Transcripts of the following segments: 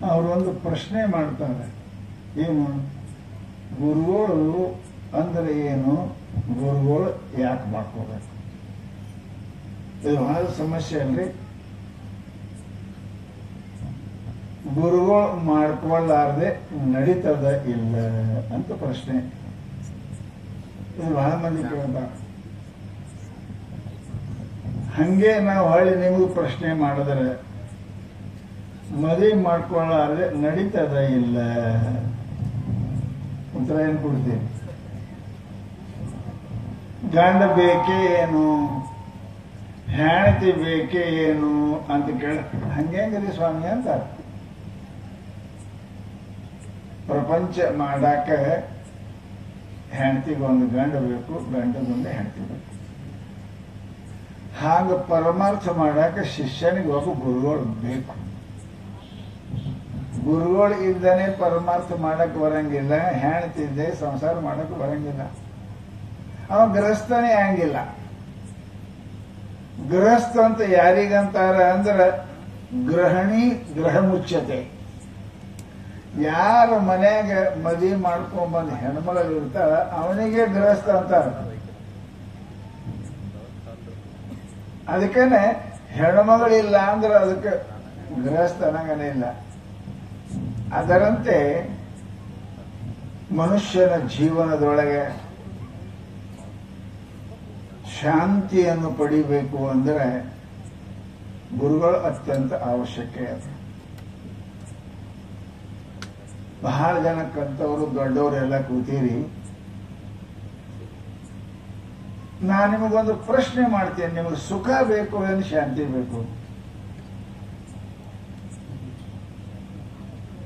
ಅವರೊಂದು ಪ್ರಶ್ನೆ ಮಾಡ್ತಾರೆ, ಏನು ಗುರುಗಳು ಅಂದ್ರೆ ಏನು, ಗುರುಗಳು ಯಾಕೆ ಮಾಡ್ಕೋಬೇಕು? ಇದು ಬಹಳ ಸಮಸ್ಯೆ ಅಲ್ರಿ. ಗುರುಗಳು ಮಾಡ್ಕೊಳ್ಳಾರ್ದೆ ನಡೀತದ ಇಲ್ಲ ಅಂತ ಪ್ರಶ್ನೆ. ಇದು ಬಹಳ ಮಂದಿ ಕೇಳ್ತಾರೆ. ಹಂಗೆ ನಾವು ಹೊಳ್ಳಿ ನಿಮಗೂ ಪ್ರಶ್ನೆ ಮಾಡಿದ್ರೆ, ಮದುವೆ ಮಾಡ್ಕೊಳ್ಳಾರ್ದೆ ನಡೀತದ ಇಲ್ಲ, ಉತ್ತರ ಏನ್ ಕೊಡ್ತೀವಿ? ಗಂಡ ಬೇಕೇ ಏನು, ಹೆಂಡತಿ ಬೇಕೇ ಏನು ಅಂತ ಕೇಳ, ಹಂಗೇಂಗ್ರಿ ಸ್ವಾಮಿ ಅಂತ. ಪ್ರಪಂಚ ಮಾಡಾಕ ಹೆಂಡತಿಗೊಂದು ಗಂಡ ಬೇಕು, ಗಂಡಗೊಂದು ಹೆಂಡತಿ ಬೇಕು. ಹಾಗ ಪರಮಾರ್ಥ ಮಾಡಾಕ ಶಿಷ್ಯನಿಗೆ ಒಬ್ಬ ಗುರುಗಳು ಬೇಕು. ಗುರುಗಳು ಇದ್ದಾನೆ ಪರಮಾರ್ಥ ಮಾಡಕ್ ಬರಂಗಿಲ್ಲ, ಹೆಣ್ತಿದ್ದೆ ಸಂಸಾರ ಮಾಡಕ್ ಬರಂಗಿಲ್ಲ. ಅವ ಗೃಹಸ್ಥನೇ ಹಂಗಿಲ್ಲ. ಗೃಹಸ್ಥ ಅಂತ ಯಾರಿಗಂತಾರ ಅಂದ್ರ ಗೃಹಿಣಿ ಗೃಹ ಮುಚ್ಚತೆ. ಯಾರ ಮನ್ಯಾಗ ಮದುವೆ ಮಾಡ್ಕೊಂಡ್ಬಂದ್ ಹೆಣ್ಮಗಳು ಇರ್ತಾಳ ಅವನಿಗೆ ಗೃಹಸ್ಥ ಅಂತಾರ. ಅದಕ್ಕೇನೆ ಹೆಣ್ಮಗಳಿಲ್ಲ ಅಂದ್ರೆ ಅದಕ್ಕೆ ಗೃಹಸ್ಥ ಅನ್ನಂಗನೇ ಇಲ್ಲ. ಅದರಂತೆ ಮನುಷ್ಯನ ಜೀವನದೊಳಗೆ ಶಾಂತಿಯನ್ನು ಪಡಿಬೇಕು ಅಂದ್ರೆ ಗುರುಗಳು ಅತ್ಯಂತ ಅವಶ್ಯಕ. ಬಹಳ ಜನ ಕಲ್ತವರು ದೊಡ್ಡವರೆಲ್ಲ ಕೂತೀರಿ. ನಾನು ನಿಮಗೊಂದು ಪ್ರಶ್ನೆ ಮಾಡ್ತೇನೆ, ನಿಮಗೆ ಸುಖ ಬೇಕು ಏನು ಶಾಂತಿ ಬೇಕು?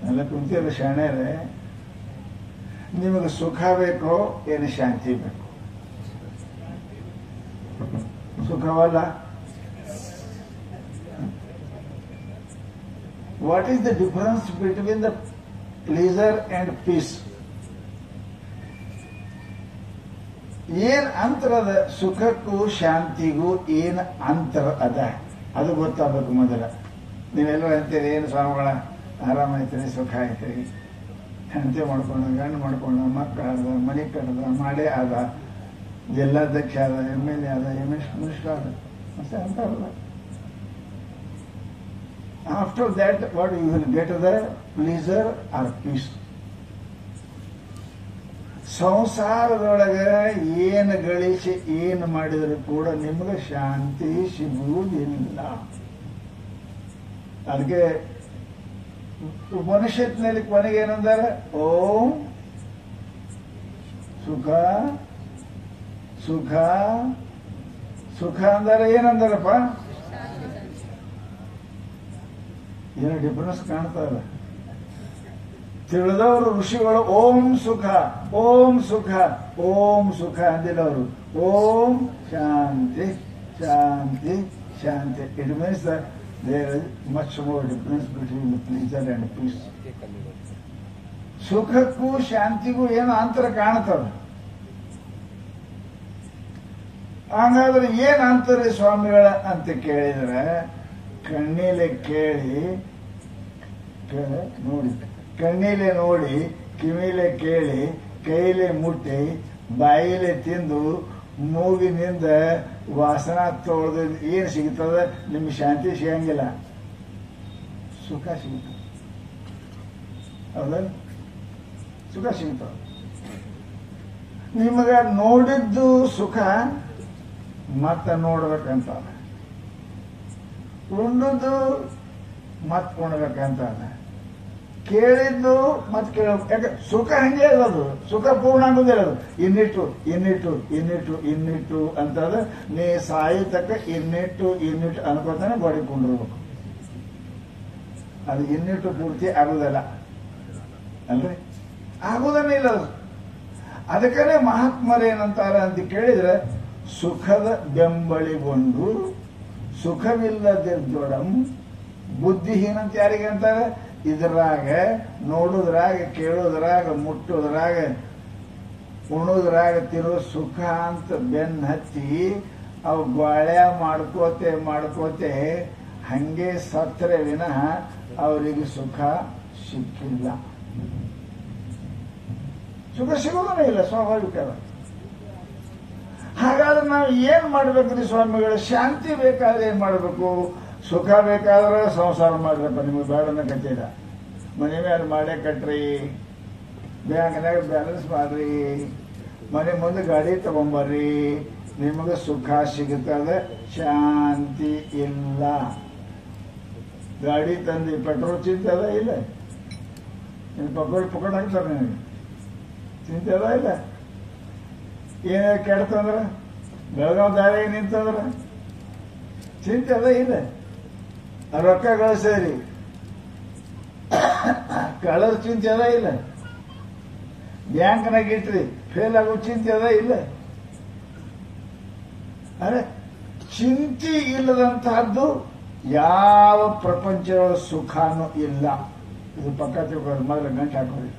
ಎಲ್ಲ ಕುಂತಿರೋ ಶಾಣೆರೆ, ನಿಮಗೆ ಸುಖ ಬೇಕೋ ಏನು ಶಾಂತಿ ಬೇಕು? ಸುಖವಲ್ಲ. What is the difference between the pleasure and peace? ಏನ್ ಅಂತರ ಅದ? ಸುಖಕ್ಕೂ ಶಾಂತಿಗೂ ಏನ್ ಅಂತರ ಅದ ಅದು ಗೊತ್ತಾಗಬೇಕು ಮೊದಲ. ನೀವೆಲ್ಲರೂ ಅಂತೀರಿ, ಏನು ಸ್ವಾಮಿಗಳ ಆರಾಮಾಯ್ತೀರಿ, ಸುಖ ಆಯ್ತೀರಿ, ಹೆಂಡತಿ ಮಾಡ್ಕೊಂಡ, ಗಂಡ ಮಾಡ್ಕೊಂಡ, ಮಕ್ಕಳಾದ, ಮನೆ ಕಟ್ಟದ, ಮಾಡೇ ಆದ, ಜಿಲ್ಲಾಧ್ಯಕ್ಷ ಆದ, MLA ಆದ, ಮಿನಿಸ್ಟರ್ ಆದ, ಮತ್ತೆ ಅಂತಾರಲ್ಲ. After that what you will get the pleasure or peace. ಸಂಸಾರದೊಳಗೆ ಏನು ಗಳಿಸಿ ಏನು ಮಾಡಿದರೂ ಕೂಡ ನಿಮಗೆ ಶಾಂತಿ ಸಿಗುವುದಿಲ್ಲ. ಅದಕ್ಕೆ ಉಪನಿಷತ್ನಲ್ಲಿ ಕೊನೆಗೆ ಏನಂದಾರೆ? ಓಂ ಸುಖ ಸುಖ ಸುಖ ಅಂದಾರೆ. ಏನಂದಾರಪ್ಪ? ಏನು ಡಿಫರೆನ್ಸ್ ಕಾಣ್ತದ? ತಿಳಿದವರು ಋಷಿಗಳು ಓಂ ಸುಖ ಓಂ ಸುಖ ಓಂ ಸುಖ ಅಂದಿಲ್ಲ ಅವರು. ಓಂ ಶಾಂತಿ ಶಾಂತಿ ಶಾಂತಿ. It means there is much more difference between pleasure and peace. ಸುಖಕ್ಕೂ ಶಾಂತಿಗೂ ಏನು ಅಂತರ ಕಾಣ್ತದ. ಹಾಗಾದ್ರೆ ಏನ್ ಅಂತಾರೆ ಸ್ವಾಮಿಗಳ ಅಂತ ಕೇಳಿದ್ರೆ, ಕಣ್ಣೀಲೆ ಕೇಳಿ ನೋಡಿ, ಕಣ್ಣೀಲೆ ನೋಡಿ, ಕಿವಿಲೆ ಕೇಳಿ, ಕೈಲೆ ಮುಟ್ಟಿ, ಬಾಯಿಲೆ ತಿಂದು, ಮೂಗಿನಿಂದ ವಾಸನ ತೊಳೆದು ಏನ್ ಸಿಗ್ತದ? ನಿಮ್ಗೆ ಶಾಂತಿ ಸಿಗಂಗಿಲ್ಲ, ಸುಖ ಸಿಗ್ತದೆ. ಹೌದಾ? ಸುಖ ಸಿಗ್ತದೆ. ನಿಮಗ ನೋಡಿದ್ದು ಸುಖ, ಮತ್ತ ನೋಡ್ಬೇಕಂತ, ಉಂಡದ್ದು ಮತ್ ಉಣ್ಬೇಕಂತ, ಕೇಳಿದ್ದು ಮತ್ ಕೇಳಬೇಕು. ಯಾಕೆ ಸುಖ ಹಂಗೆ ಇರೋದು, ಸುಖ ಪೂರ್ಣ ಆಗುದಿಲ್ಲ. ಅದು ಇನ್ನಿಟ್ಟು ಇನ್ನಿಟ್ಟು ಇನ್ನಿಟ್ಟು ಇನ್ನಿಟ್ಟು ಅಂತದ. ನೀ ಸಾಯಿ ತಕ್ಕ ಇನ್ನಿಟ್ಟು ಇನ್ನಿಟ್ಟು ಅನ್ಕೋತಾನೆ ಬಡಿಕೊಂಡಿರ್ಬೇಕು. ಅದು ಇನ್ನಿಟ್ಟು ಪೂರ್ತಿ ಆಗುದಲ್ಲ ಅಲ್ರಿ, ಆಗುದನ್ನೇ ಇಲ್ಲ ಅದು. ಅದಕ್ಕನೇ ಮಹಾತ್ಮರೇನಂತಾರ ಅಂತ ಕೇಳಿದ್ರೆ, ಸುಖದ ಬೆಂಬಳಿಗೊಂಡು ಸುಖವಿಲ್ಲದಿದ್ದೊಡಂ ಬುದ್ಧಿಹೀನ ಅಂತ ಯಾರಿಗೆ ಅಂತಾರೆ? ಇದ್ರಾಗ ನೋಡುದ್ರಾಗ, ಕೇಳೋದ್ರಾಗ, ಮುಟ್ಟೋದ್ರಾಗ, ಉಣೋದ್ರಾಗ ತಿರೋ ಸುಖ ಅಂತ ಬೆನ್ನ ಹತ್ತಿ ಅವು ಬಾಳ್ಯ ಮಾಡ್ಕೋತೆ ಮಾಡ್ಕೋತೆ ಹಂಗೆ ಸತ್ತರೆ ವಿನಃ ಅವರಿಗೆ ಸುಖ ಸಿಕ್ಕಿಲ್ಲ. ಸುಖ ಸಿಗೋದೇ ಇಲ್ಲ, ಸ್ವಾಭಾವಿಕ. ಹಾಗಾದ್ರೆ ನಾವು ಏನ್ ಮಾಡ್ಬೇಕ್ರಿ ಸ್ವಾಮಿಗಳ? ಶಾಂತಿ ಬೇಕಾದ್ರೆ ಏನ್ ಮಾಡ್ಬೇಕು? ಸುಖ ಬೇಕಾದ್ರೆ ಸಂಸಾರ ಮಾಡ್ರಪ್ಪ, ನಿಮಗೆ ಬೇಡನ್ನ ಕಟ್ಟಿಲ್ಲ. ಮನೆ ಮೇಲೆ ಮಾಡೇ ಕಟ್ರಿ, ಬ್ಯಾಂಕ್ನಾಗ ಬ್ಯಾಲೆನ್ಸ್ ಮಾಡ್ರಿ, ಮನೆ ಮುಂದೆ ಗಾಡಿ ತಗೊಂಬರ್ರಿ, ನಿಮಗೆ ಸುಖ ಸಿಗುತ್ತದೆ. ಶಾಂತಿ ಇಲ್ಲ. ಗಾಡಿ ತಂದು ಪೆಟ್ರೋಲ್ ಚಿಂತದ ಇಲ್ಲ, ಇನ್ನು ಪಕೋಡಿ ಹಾಕ್ತಾರೆ ನಿನಗೆ, ಚಿಂತದ ಇಲ್ಲ. ಏನೇ ಕೆಡ್ತಂದ್ರ, ಬೆಳಗಾವ್ ದಾರಿಗೆ ನಿಂತಂದ್ರ ಚಿಂತದ ಇಲ್ಲ. ರೊಕ್ಕ ಗಳಿಸ್ರಿ, ಕಳರ್ ಚಿಂತೆ ಅದ ಇಲ್ಲ. ಬ್ಯಾಂಕ್ನಾಗ ಇಟ್ರಿ, ಫೇಲ್ ಆಗೋ ಚಿಂತೆ ಅದ ಇಲ್ಲ. ಅರೆ ಚಿಂತೆ ಇಲ್ಲದಂತಹದ್ದು ಯಾವ ಪ್ರಪಂಚದ ಸುಖನೂ ಇಲ್ಲ. ಇದು ಪಕ್ಕ ತಿಳ್ಕೊಳ್ಳಿ, ಮೊದಲು ಗಂಟೆ ಹಾಕೊಳ್ಳಿ.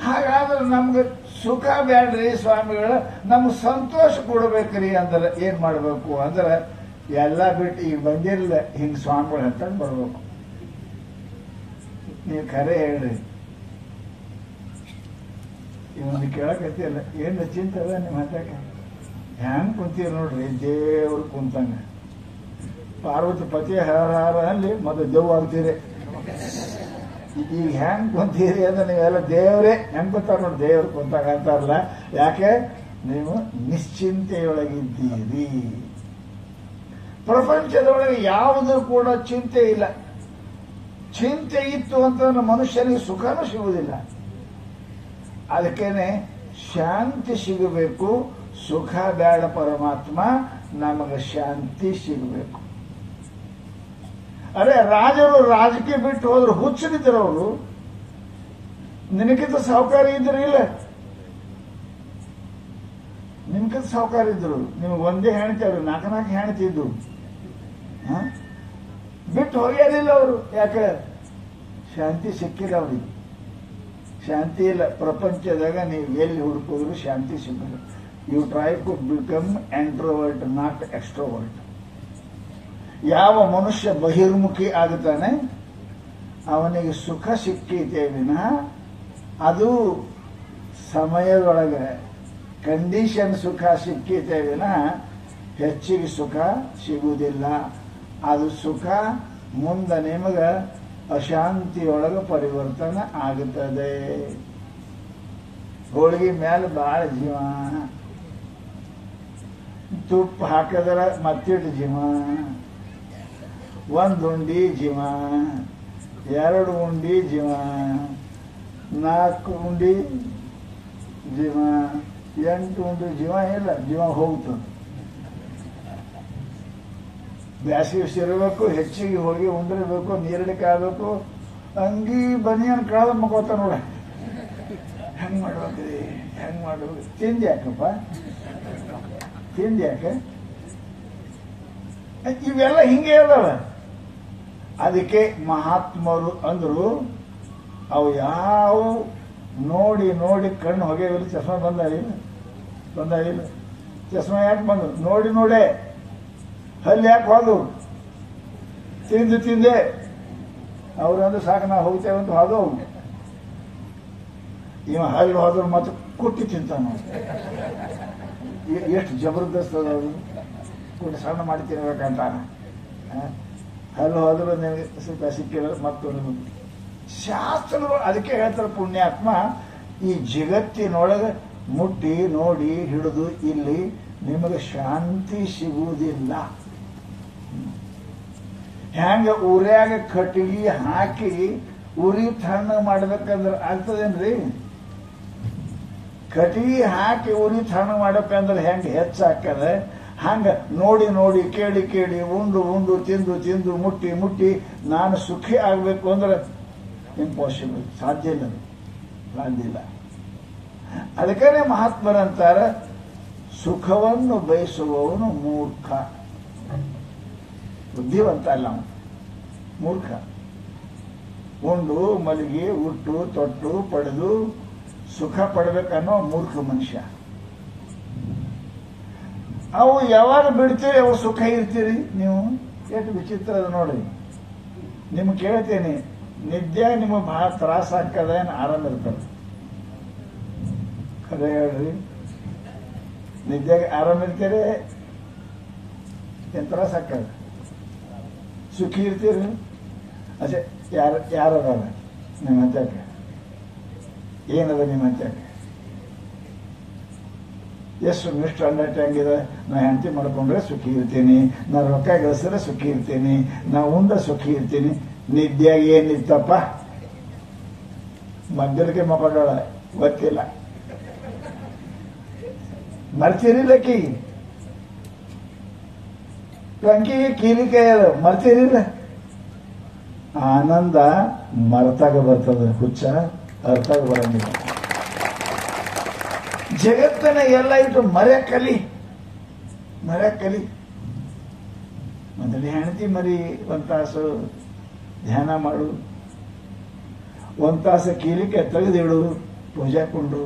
ಹಾಗಾದ್ರೆ ನಮ್ಗೆ ಸುಖ ಬೇಡ್ರಿ ಸ್ವಾಮಿಗಳ, ನಮ್ಗೆ ಸಂತೋಷ ಕೊಡ್ಬೇಕ್ರಿ ಅಂದ್ರೆ ಏನ್ ಮಾಡ್ಬೇಕು ಅಂದ್ರೆ ಎಲ್ಲ ಬಿಟ್ಟು ಈಗ ಬಂದಿರಲಿಲ್ಲ ಹಿಂಗ್ ಸ್ವಾಮಿಗಳು ಹತ್ತಂಗ್ ಬರ್ಬೇಕು. ನೀವು ಖರೆ ಹೇಳ್ರಿ, ಇವೊಂದು ಕೇಳಕತ್ತಿಲ್ಲ, ಏನು ಚಿಂತೆ ಅದ ನಿಮ್ಮ ಹತ್ತಕ್ಕೆ? ಹ್ಯಾಂಗ್ ಕುಂತೀರಿ ನೋಡ್ರಿ, ದೇವ್ರು ಕುಂತಂಗ. ಪಾರ್ವತಿ ಪತಿ ಹಾರ ಅಲ್ಲಿ ಮತ್ತೆ ದೇವ್ ಆಗ್ತೀರಿ. ಈಗ ಹೆಂಗ್ ಕುಂತೀರಿ ಅಂದ್ರೆ ನೀವೆಲ್ಲ ದೇವ್ರೇ ಹೆಂಗ್ ಕುಂತಾರ ನೋಡಿ, ದೇವ್ರು ಕುಂತಾಗ ಅಂತಾರಲ್ಲ. ಯಾಕೆ? ನೀವು ನಿಶ್ಚಿಂತೆಯೊಳಗಿದ್ದೀರಿ. ಪ್ರಪಂಚದೊಳಗೆ ಯಾವುದೂ ಕೂಡ ಚಿಂತೆ ಇಲ್ಲ. ಚಿಂತೆ ಇತ್ತು ಅಂತಂದ್ರೆ ಮನುಷ್ಯನಿಗೆ ಸುಖನೂ ಸಿಗುವುದಿಲ್ಲ. ಅದಕ್ಕೇನೆ ಶಾಂತಿ ಸಿಗಬೇಕು. ಸುಖ ಬೇಡ ಪರಮಾತ್ಮ, ನಮಗೆ ಶಾಂತಿ ಸಿಗಬೇಕು. ಅರೆ ರಾಜರು ರಾಜಕೀಯ ಬಿಟ್ಟು ಹೋದ್ರು ಹುಚ್ಚರಿದ್ರು ಅವರು. ನಿನಗಿಂತ ಸಾಹುಕಾರ ಇದ್ರು ಇಲ್ಲ, ನಿಮ್ಗಿಂತ ಸಾಹುಕಾರ ಇದ್ರು. ನಿಮ್ಗೆ ಒಂದೇ ಹೆಣ್ತಿ, ಅವ್ರು ನಾಲ್ಕು ಹೆಣ್ತಿದ್ರು. ಬಿಟ್ಟು ಹೋಗ್ಯಾರಿಲ್ಲ ಅವರು. ಯಾಕೆ? ಶಾಂತಿ ಸಿಕ್ಕಿಲ್ಲ ಅವ್ರಿಗೆ. ಶಾಂತಿ ಇಲ್ಲ. ಪ್ರಪಂಚದಾಗ ನೀವು ಎಲ್ಲಿ ಹುಡುಕಿದ್ರು ಶಾಂತಿ ಸಿಗಲ್ಲ. You try to become introvert, not extrovert. ಯಾವ ಮನುಷ್ಯ ಬಹಿರ್ಮುಖಿ ಆಗುತ್ತಾನೆ ಅವನಿಗೆ ಸುಖ ಸಿಕ್ಕೈತೆ ವಿನಃ ಅದು ಸಮಯದೊಳಗೆ ಕಂಡೀಷನ್ ಸುಖ ಸಿಕ್ಕೈತೆ ವಿನಃ ಹೆಚ್ಚಿಗೆ ಸುಖ ಸಿಗುವುದಿಲ್ಲ. ಅದು ಸುಖ ಮುಂದೆ ನಿಮಗೆ ಅಶಾಂತಿಯೊಳಗೆ ಪರಿವರ್ತನೆ ಆಗುತ್ತದೆ. ಹೋಳಿಗೆ ಮೇಲೆ ಬಹಳ ಜೀವ, ತುಪ್ಪ ಹಾಕಿದ್ರೆ ಮತ್ತಿಟ್ಟು ಜೀವ, ಒಂದು ಉಂಡಿ ಜೀವ, 2 ಉಂಡಿ ಜೀವ, 4 ಉಂಡಿ ಜೀವ, 8 ಉಂಡಿ ಜೀವ ಇಲ್ಲ. ಜೀವ ಹೋಗ್ತದೆ. ಬ್ಯಾಸಿಗೆ ಸಿರಬೇಕು, ಹೆಚ್ಚಿಗೆ ಹೋಗಿ ಉಂಡಿರಬೇಕು, ನೀರಡಿಕೆ ಆಗಬೇಕು, ಅಂಗಿ ಬನಿಯನ್ ಕಳೆದ ಮಗೋತ ನೋಡ. ಹೆಂಗ್ ಮಾಡ್ಬೇಕ್ರಿ, ಹೆಂಗ್ ಮಾಡ್ಬೇಕು? ತಿಂದು ಯಾಕಪ್ಪ, ತಿಂದು ಯಾಕೆ? ಇವೆಲ್ಲ ಹಿಂಗೆ ಅದಾವ. ಅದಕ್ಕೆ ಮಹಾತ್ಮರು ಅಂದ್ರು ಅವು ಯಾವ ನೋಡಿ ನೋಡಿ ಕಣ್ಣು ಹೊಗೆಯಿಲ್ಲ. ಚಸ್ಮಾ ಬಂದಾಗಿಲ್ಲ. ಚಸ್ಮಾ ಯಾಕೆ ಬಂದು? ನೋಡಿ ನೋಡೇ. ಹಲ್ಲಿ ಯಾಕೆ ಹೋದು? ತಿಂದೆ ಅವ್ರಂದ್ರೆ ಸಾಕು, ನಾವು ಹೋಗ್ತೇವೆ ಅಂತ ಹೋದು. ಇವ ಹಲ್ಲಿ ಹೋದ್ರು ಮತ್ತೆ ಕುಟ್ಟಿ ತಿಂತಾನ. ಎಷ್ಟು ಜಬರ್ದಸ್ತ್ ಅದಾದ್ರು. ಕುಟ್ಟಿ ಸಣ್ಣ ಮಾಡಿ ತಿನ್ಬೇಕಂತ. ಹಲ್ಲು ಹೋದ್ರು ನಿಮಗೆ ಸ್ವಲ್ಪ ಸಿಕ್ಕಿಲ್ಲ ಮತ್ತೊಂದು. ಶಾಸ್ತ್ರಗಳು ಅದಕ್ಕೆ ಹೇಳ್ತಾರೆ, ಪುಣ್ಯಾತ್ಮ ಈ ಜಗತ್ತಿನೊಳಗೆ ಮುಟ್ಟಿ ನೋಡಿ ಹಿಡಿದು ಇಲ್ಲಿ ನಿಮಗೆ ಶಾಂತಿ ಸಿಗುವುದಿಲ್ಲ. ಹೆಂಗ ಉರ್ಯಾಗ ಕಟ್ಟಿಗೆ ಹಾಕಿ ಉರಿ ತಣ್ಣ ಮಾಡ್ಬೇಕಂದ್ರೆ ಆಗ್ತದೇನ್ರಿ? ಕಟ್ಟಿಗೆ ಹಾಕಿ ಉರಿ ತಣ್ಣ ಮಾಡ್ಬೇಕಂದ್ರೆ ಹೆಂಗ ಹೆಚ್ಚಾಕದೆ, ಹಂಗ ನೋಡಿ ನೋಡಿ ಕೇಳಿ ಕೇಳಿ ಉಂಡು ತಿಂದು ಮುಟ್ಟಿ ನಾನು ಸುಖಿ ಆಗ್ಬೇಕು ಅಂದ್ರೆ ಇಂಪಾಸಿಬಲ್, ಸಾಧ್ಯ ಇಲ್ಲ. ಅದಕ್ಕೆ ಮಹಾತ್ಮರಂತಾರೆ, ಸುಖವನ್ನು ಬಯಸುವವನು ಮೂರ್ಖ, ಬುದ್ಧಿವಂತ ಅಲ್ಲ, ಮೂರ್ಖ. ಉಂಡು ಮಲಗಿ ಉಟ್ಟು ತೊಟ್ಟು ಪಡೆದು ಸುಖ ಪಡಬೇಕನ್ನೋ ಮೂರ್ಖ ಮನುಷ್ಯ. ಅವು ಯಾವಾಗ ಬಿಡ್ತೀರಿ ಅವು ಸುಖ ಇರ್ತೀರಿ ನೀವು. ಎಷ್ಟು ವಿಚಿತ್ರ ಅದು ನೋಡಿ. ನಿಮ್ಗೆ ಕೇಳ್ತೀನಿ, ನಿದ್ದೆ ನಿಮಗೆ ಬಹಳ ತ್ರಾಸ ಆಗ್ತದ, ಏನು ಆರಾಮ ಇರ್ತದೆ? ಅದೇ ಹೇಳ್ರಿ, ನಿದ್ದೆಗೆ ಆರಾಮ ಇರ್ತೀರಿ, ಏನ್ ತ್ರಾಸ ಆಗ್ತದ? ಸುಖಿ ಇರ್ತೀರಿ? ಅದೇ ಯಾರದ ನಿಮ್ಮ ಹಂತಕ್ಕೆ? ಏನದ ನಿಮ್ಮ ಹಂತಕ್ಕೆ? ಎಷ್ಟು ನಿಷ್ಠ ಅಂಡರ್ಟ್ಯಾಂಗ್ ಇದೆ? ನಾ ಹೆಂಡತಿ ಮಾಡ್ಕೊಂಡ್ರೆ ಸುಖಿ ಇರ್ತೀನಿ, ನಾ ರೊಕ್ಕ ಗಳಿಸಿದ್ರೆ ಸುಖಿ ಇರ್ತೀನಿ, ನಾ ಉಂಡ ಸುಖಿ ಇರ್ತೀನಿ. ನಿದ್ಯಾಗ ಏನಿತ್ತಪ್ಪ? ಮಗ್ಗಲಿಗೆ ಮಕ್ಕಳ ಗೊತ್ತಿಲ್ಲ, ಮರ್ತಿರಿಲ್ಲಕ್ಕಿ ಅಂಕಿಗೆ ಕೀಲಿಕೆ ಮರ್ತಿರಿಲ್ಲ. ಆನಂದ ಮರ್ತಾಗ ಬರ್ತದ, ಹುಚ್ಚ ಅರ್ಥಾಗ ಬರಂಗಿಲ್ಲ. ಜಗತ್ತನ್ನ ಎಲ್ಲ ಇಟ್ಟು ಮರ್ಯಾಕಲಿ. ಮೊದಲೇ ಹೆಂಡತಿ ಮರಿ ಒಂದ್ ತಾಸು ಧ್ಯಾನ ಮಾಡು, ಒಂದ್ ತಾಸು ಕೀಲಿಕೆ ತೆಗೆದಿಡು, ಪೂಜಾ ಕೊಂಡು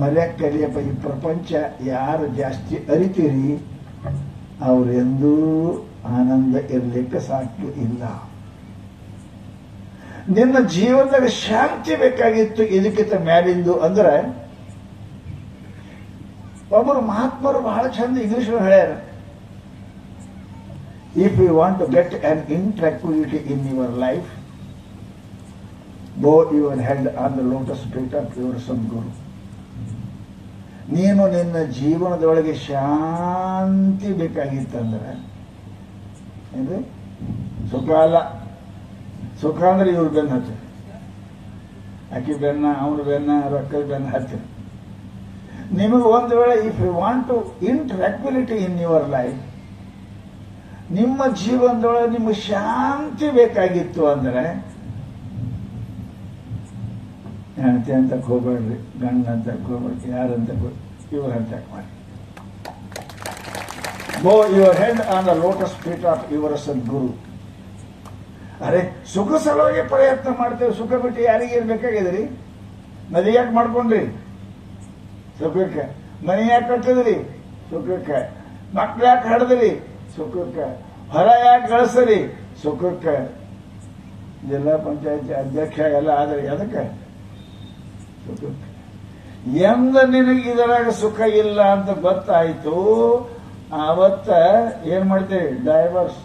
ಮರ್ಯಾಕಲಿಯಪ್ಪ. ಈ ಪ್ರಪಂಚ ಯಾರು ಜಾಸ್ತಿ ಅರಿತೀರಿ ಅವರೆಂದೂ ಆನಂದ ಇರ್ಲಿಕ್ಕೆ ಸಾಧ್ಯ ಇಲ್ಲ. ನಿನ್ನ ಜೀವನದಾಗ ಶಾಂತಿ ಬೇಕಾಗಿತ್ತು ಇದಕ್ಕಿಂತ ಮ್ಯಾಲಿಂದು ಅಂದ್ರೆ, ಒಬ್ಬರು ಮಹಾತ್ಮರು ಬಹಳ ಚಂದ ಇಂಗ್ಲಿಷ್ ಹೇಳ್ಯಾರ, if you want to get an in tranquility in your life, bow your head on the lotus feet of your Sadguru. ನೀನು ನಿನ್ನ ಜೀವನದೊಳಗೆ ಶಾಂತಿ ಬೇಕಾಗಿತ್ತಂದ್ರೆ, ಏನ್ರಿ ಸುಖ ಅಲ್ಲ, ಸುಖ ಅಂದ್ರೆ ಇವ್ರ ಬೆನ್ನ ಹತ್ತಿ, ಅಕ್ಕಿ ಬೆನ್ನ, ಅವ್ರ ಬೆನ್ನ, ರೊಕ್ಕದ ಬೆನ್ನ ಹತ್ತಿ. ನಿಮಗೆ ಒಂದು ವೇಳೆ if you want to in tranquility in your life, ನಿಮ್ಮ ಜೀವನದೊಳಗೆ ನಿಮಗೆ ಶಾಂತಿ ಬೇಕಾಗಿತ್ತು ಅಂದ್ರೆ, ಹೆಂಡತಿ ಅಂತ ಹೋಗ್ಬೇಡ್ರಿ, ಗಂಡ ಅಂತ ಹೋಗ್ಬೇಡ್ರಿ, ಯಾರಂತ ಇವ್ರಂತ ಮಾಡಿ. Bow your head on the lotus feet of your Sadguru. ಅರೆ ಸುಖ ಸಲುವಾಗಿ ಪ್ರಯತ್ನ ಮಾಡ್ತೇವೆ, ಸುಖ ಬಿಟ್ಟು ಯಾರಿಗೆ ಬೇಕಾಗಿದ್ರಿ? ಮದುವೆ ಯಾಕೆ ಮಾಡ್ಕೊಂಡ್ರಿ? ಸುಖಕ್ಕೆ. ಮನೆ ಯಾಕೆ ಕಟ್ಟಿದ್ರಿ? ಸುಖಕ್ಕೆ. ಮಕ್ಳು ಯಾಕೆ ಹಡ್ದ್ರಿ? ಸುಖಕ್ಕೆ. ಹೊರ ಯಾಕೆ ಗಳಿಸ್ರಿ? ಸುಖಕ್ಕೆ. ಜಿಲ್ಲಾ ಪಂಚಾಯತಿ ಅಧ್ಯಕ್ಷ ಎಲ್ಲ ಆದ್ರೆ ಅದಕ್ಕೆ ಸುಖಕ್ಕೆ. ಎಂದ ನಿನಗೆ ಇದರಾಗ ಸುಖ ಇಲ್ಲ ಅಂತ ಗೊತ್ತಾಯ್ತು, ಅವತ್ತ ಏನ್ ಮಾಡ್ತೇವೆ? ಡೈವರ್ಸ್.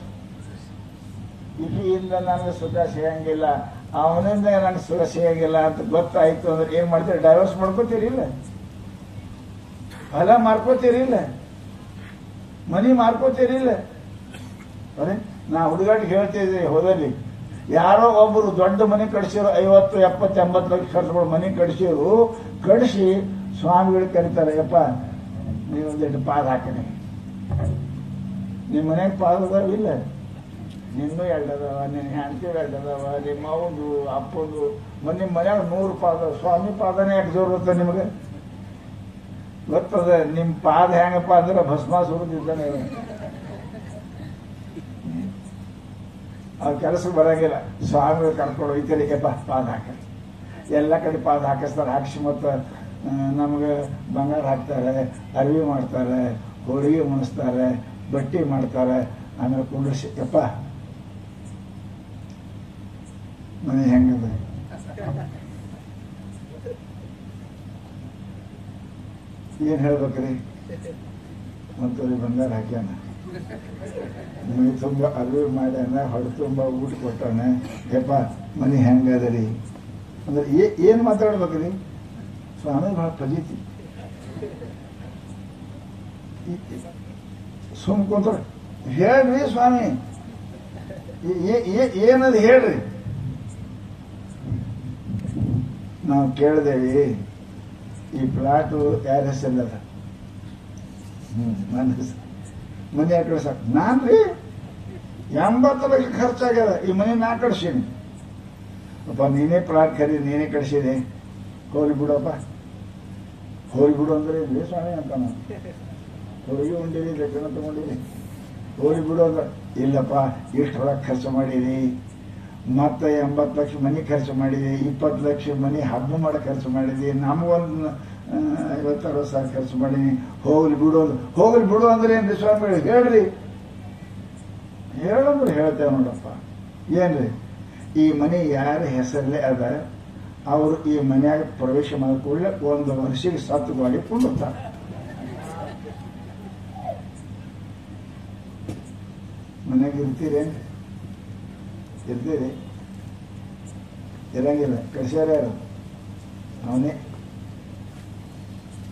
ಈಕೆಯಿಂದ ನನಗೆ ಸುಖ ಸಿಗಂಗಿಲ್ಲ, ಅವನಿಂದ ನನಗೆ ಸುಖ ಸಿಗಂಗಿಲ್ಲ ಅಂತ ಗೊತ್ತಾಯ್ತು ಅಂದ್ರೆ ಏನ್ ಮಾಡ್ತೇವೆ? ಡೈವರ್ಸ್ ಮಾಡ್ಕೋತೀರಿಲ್ಲ, ಹೊಲ ಮಾರ್ಕೋತೀರಿಲ್ಲ, ಮನಿ ಮಾರ್ಕೋತೀರಿಲ್ಲ. ಅರೆ ನಾ ಹುಡುಗಾಟಿಗೆ ಹೇಳ್ತಿದ್ದೆ, ಹೋದಲ್ಲಿ ಯಾರೋ ಒಬ್ಬರು ದೊಡ್ಡ ಮನೆ ಕಡಿಸಿರೋ, 50, 70, 80 ಲಕ್ಷ ಖರ್ಚು ಮಾಡಿ ಮನೆ ಕಡಿಸಿರು. ಕಡಿಸಿ ಸ್ವಾಮಿಗಳು ಕರೀತಾರೆ, ಯಪ್ಪ ನೀವೊಂದಿಟ್ಟು ಪಾದ ಹಾಕಿನಿ, ನಿಮ್ಮ ಮನೆಗೆ ಪಾದ ಅದಾವಿಲ್ಲ, ನಿನ್ನೂ ಎರಡದವ, ನಿನ್ನ ಹೆಂಡತಿ ಎರಡದವ, ನಿಮ್ಮ ಅವಂದು ಅಪ್ಪಂದು, ನಿಮ್ಮ ಮನ್ಯಾಗ 100 ಪಾದ. ಸ್ವಾಮಿ ಪಾದನೇ ಯಾಕೆ ಜೋರು ಗೊತ್ತ ನಿಮಗೆ? ಗೊತ್ತದ ನಿಮ್ ಪಾದ ಹೆಂಗಪ್ಪ ಅಂದ್ರೆ ಭಸ್ಮ ಸುರಿದಿದ್ದಾನೆ. ಅವ್ರ ಕೆಲಸಕ್ಕೆ ಬರಂಗಿಲ್ಲ, ಸ್ವಾಮಿಗಳು ಕರ್ಕೊಂಡು ಹೋಗ್ತಾರೆ, ಯಪ್ಪ ಪಾದ ಹಾಕಿ. ಎಲ್ಲ ಕಡೆ ಪಾದ ಹಾಕಿಸ್ತಾರೆ, ಹಾಕಿಸಿ ಮತ್ತು ನಮಗೆ ಬಂಗಾರ ಹಾಕ್ತಾರೆ, ಅರಿವಿ ಮಾಡ್ತಾರೆ, ಹೋಳಿಗೆ ಮುಣಿಸ್ತಾರೆ, ಬಟ್ಟಿ ಮಾಡ್ತಾರೆ, ಆಮೇಲೆ ಕುಂಡ್ರಿಸಿ ಯಪ್ಪ ಮನೆ ಹೆಂಗದ? ಏನ್ ಹೇಳ್ಬೇಕ್ರಿ? ಒಂತೂರಿ ಬಂಗಾರ ಹಾಕ್ಯಾನ, ಮೈ ತುಂಬ ಅರಿವಿ ಮಾಡ್ಯಾನ, ಹೊಡೆ ತುಂಬ ಊಟ ಕೊಟ್ಟಾನೆ, ಯಪ್ಪ ಮನೆ ಹೆಂಗದರಿ ಅಂದ್ರೆ ಏನ್ ಮಾತಾಡ್ಬೇಕ್ರಿ? ಸ್ವಾಮಿ ಬಹಳ ಫಜೀತಿ. ಸುಮ್ ಕುಂತ ಹೇಳ್ರಿ ಸ್ವಾಮಿ, ಏನದು ಹೇಳ್ರಿ. ನಾವು ಕೇಳಿದೇವಿ, ಈ ಪ್ಲಾಟು ಯಾರ ಹೆಸರದ? ನನ್ನ ಹೆಸರು. ಮನೆ ಯಾಕೆ ಸಾಕು? ನಾನ್ರಿ 80 ಲಕ್ಷ ಖರ್ಚಾಗ್ಯದ, ಈ ಮನೆ ನಾ ಕಡ್ಸೀನಿ. ಅಪ್ಪ ನೀನೇ ಪ್ಲಾಟ್ ಖರೀದಿ, ನೀನೇ ಕಡ್ಸಿದೆ, ಹೋಗಿ ಬಿಡಪ್ಪ. ಹೋಗಿ ಬಿಡು ಅಂದ್ರೆ ಇಲ್ಲಿ ಸ್ವಾಮಿ ಅಂತ ನಾನು ಹೋಗಿ ಉಂಡಿರಿ, ಲೆಕ್ಕನ ತಗೊಂಡಿರಿ, ಹೋಗಿ ಬಿಡು ಅಂದ್ರೆ ಇಲ್ಲಪ್ಪ ಇಷ್ಟು ಹೊರಗೆ ಖರ್ಚು ಮಾಡಿರಿ, ಮತ್ತೆ 80 ಲಕ್ಷ ಮನೆ ಖರ್ಚು ಮಾಡಿದೆ, 20 ಲಕ್ಷ ಮನೆ ಹಬ್ಬ ಮಾಡೋ ಖರ್ಚು ಮಾಡಿದೆ, ನಮಗೊಂದು 50-60 ಸಾವಿರ ಖರ್ಚು ಮಾಡೀನಿ, ಹೋಗ್ಲಿ ಬಿಡು ಅಂದ್ರೆ ಏನ್ರಿ ಸ್ವಾಮಿ? ಹೇಳ್ರಿ, ಹೇಳಂದ್ರೆ ಹೇಳ್ತೇವೆ ನೋಡಪ್ಪ. ಏನ್ರಿ ಈ ಮನೆ ಯಾರ ಹೆಸರಲ್ಲೇ ಅದ ಅವರು ಈ ಮನೆಯಾಗ ಪ್ರವೇಶ ಮಾಡಿದ ಕೂಡಲೇ ಒಂದು ವರ್ಷಕ್ಕೆ 7 ಗಾಡಿ ಕೊಂಡುತ್ತಾರೆ. ಮನೆಯಾಗ ಇರ್ತೀರೇನ್ರಿ? ಇರ್ತೀರಿ? ಇರಂಗಿಲ್ಲ. ಕಡ್ಸ್ಯಾರ ಯಾರು? ಅವನೇ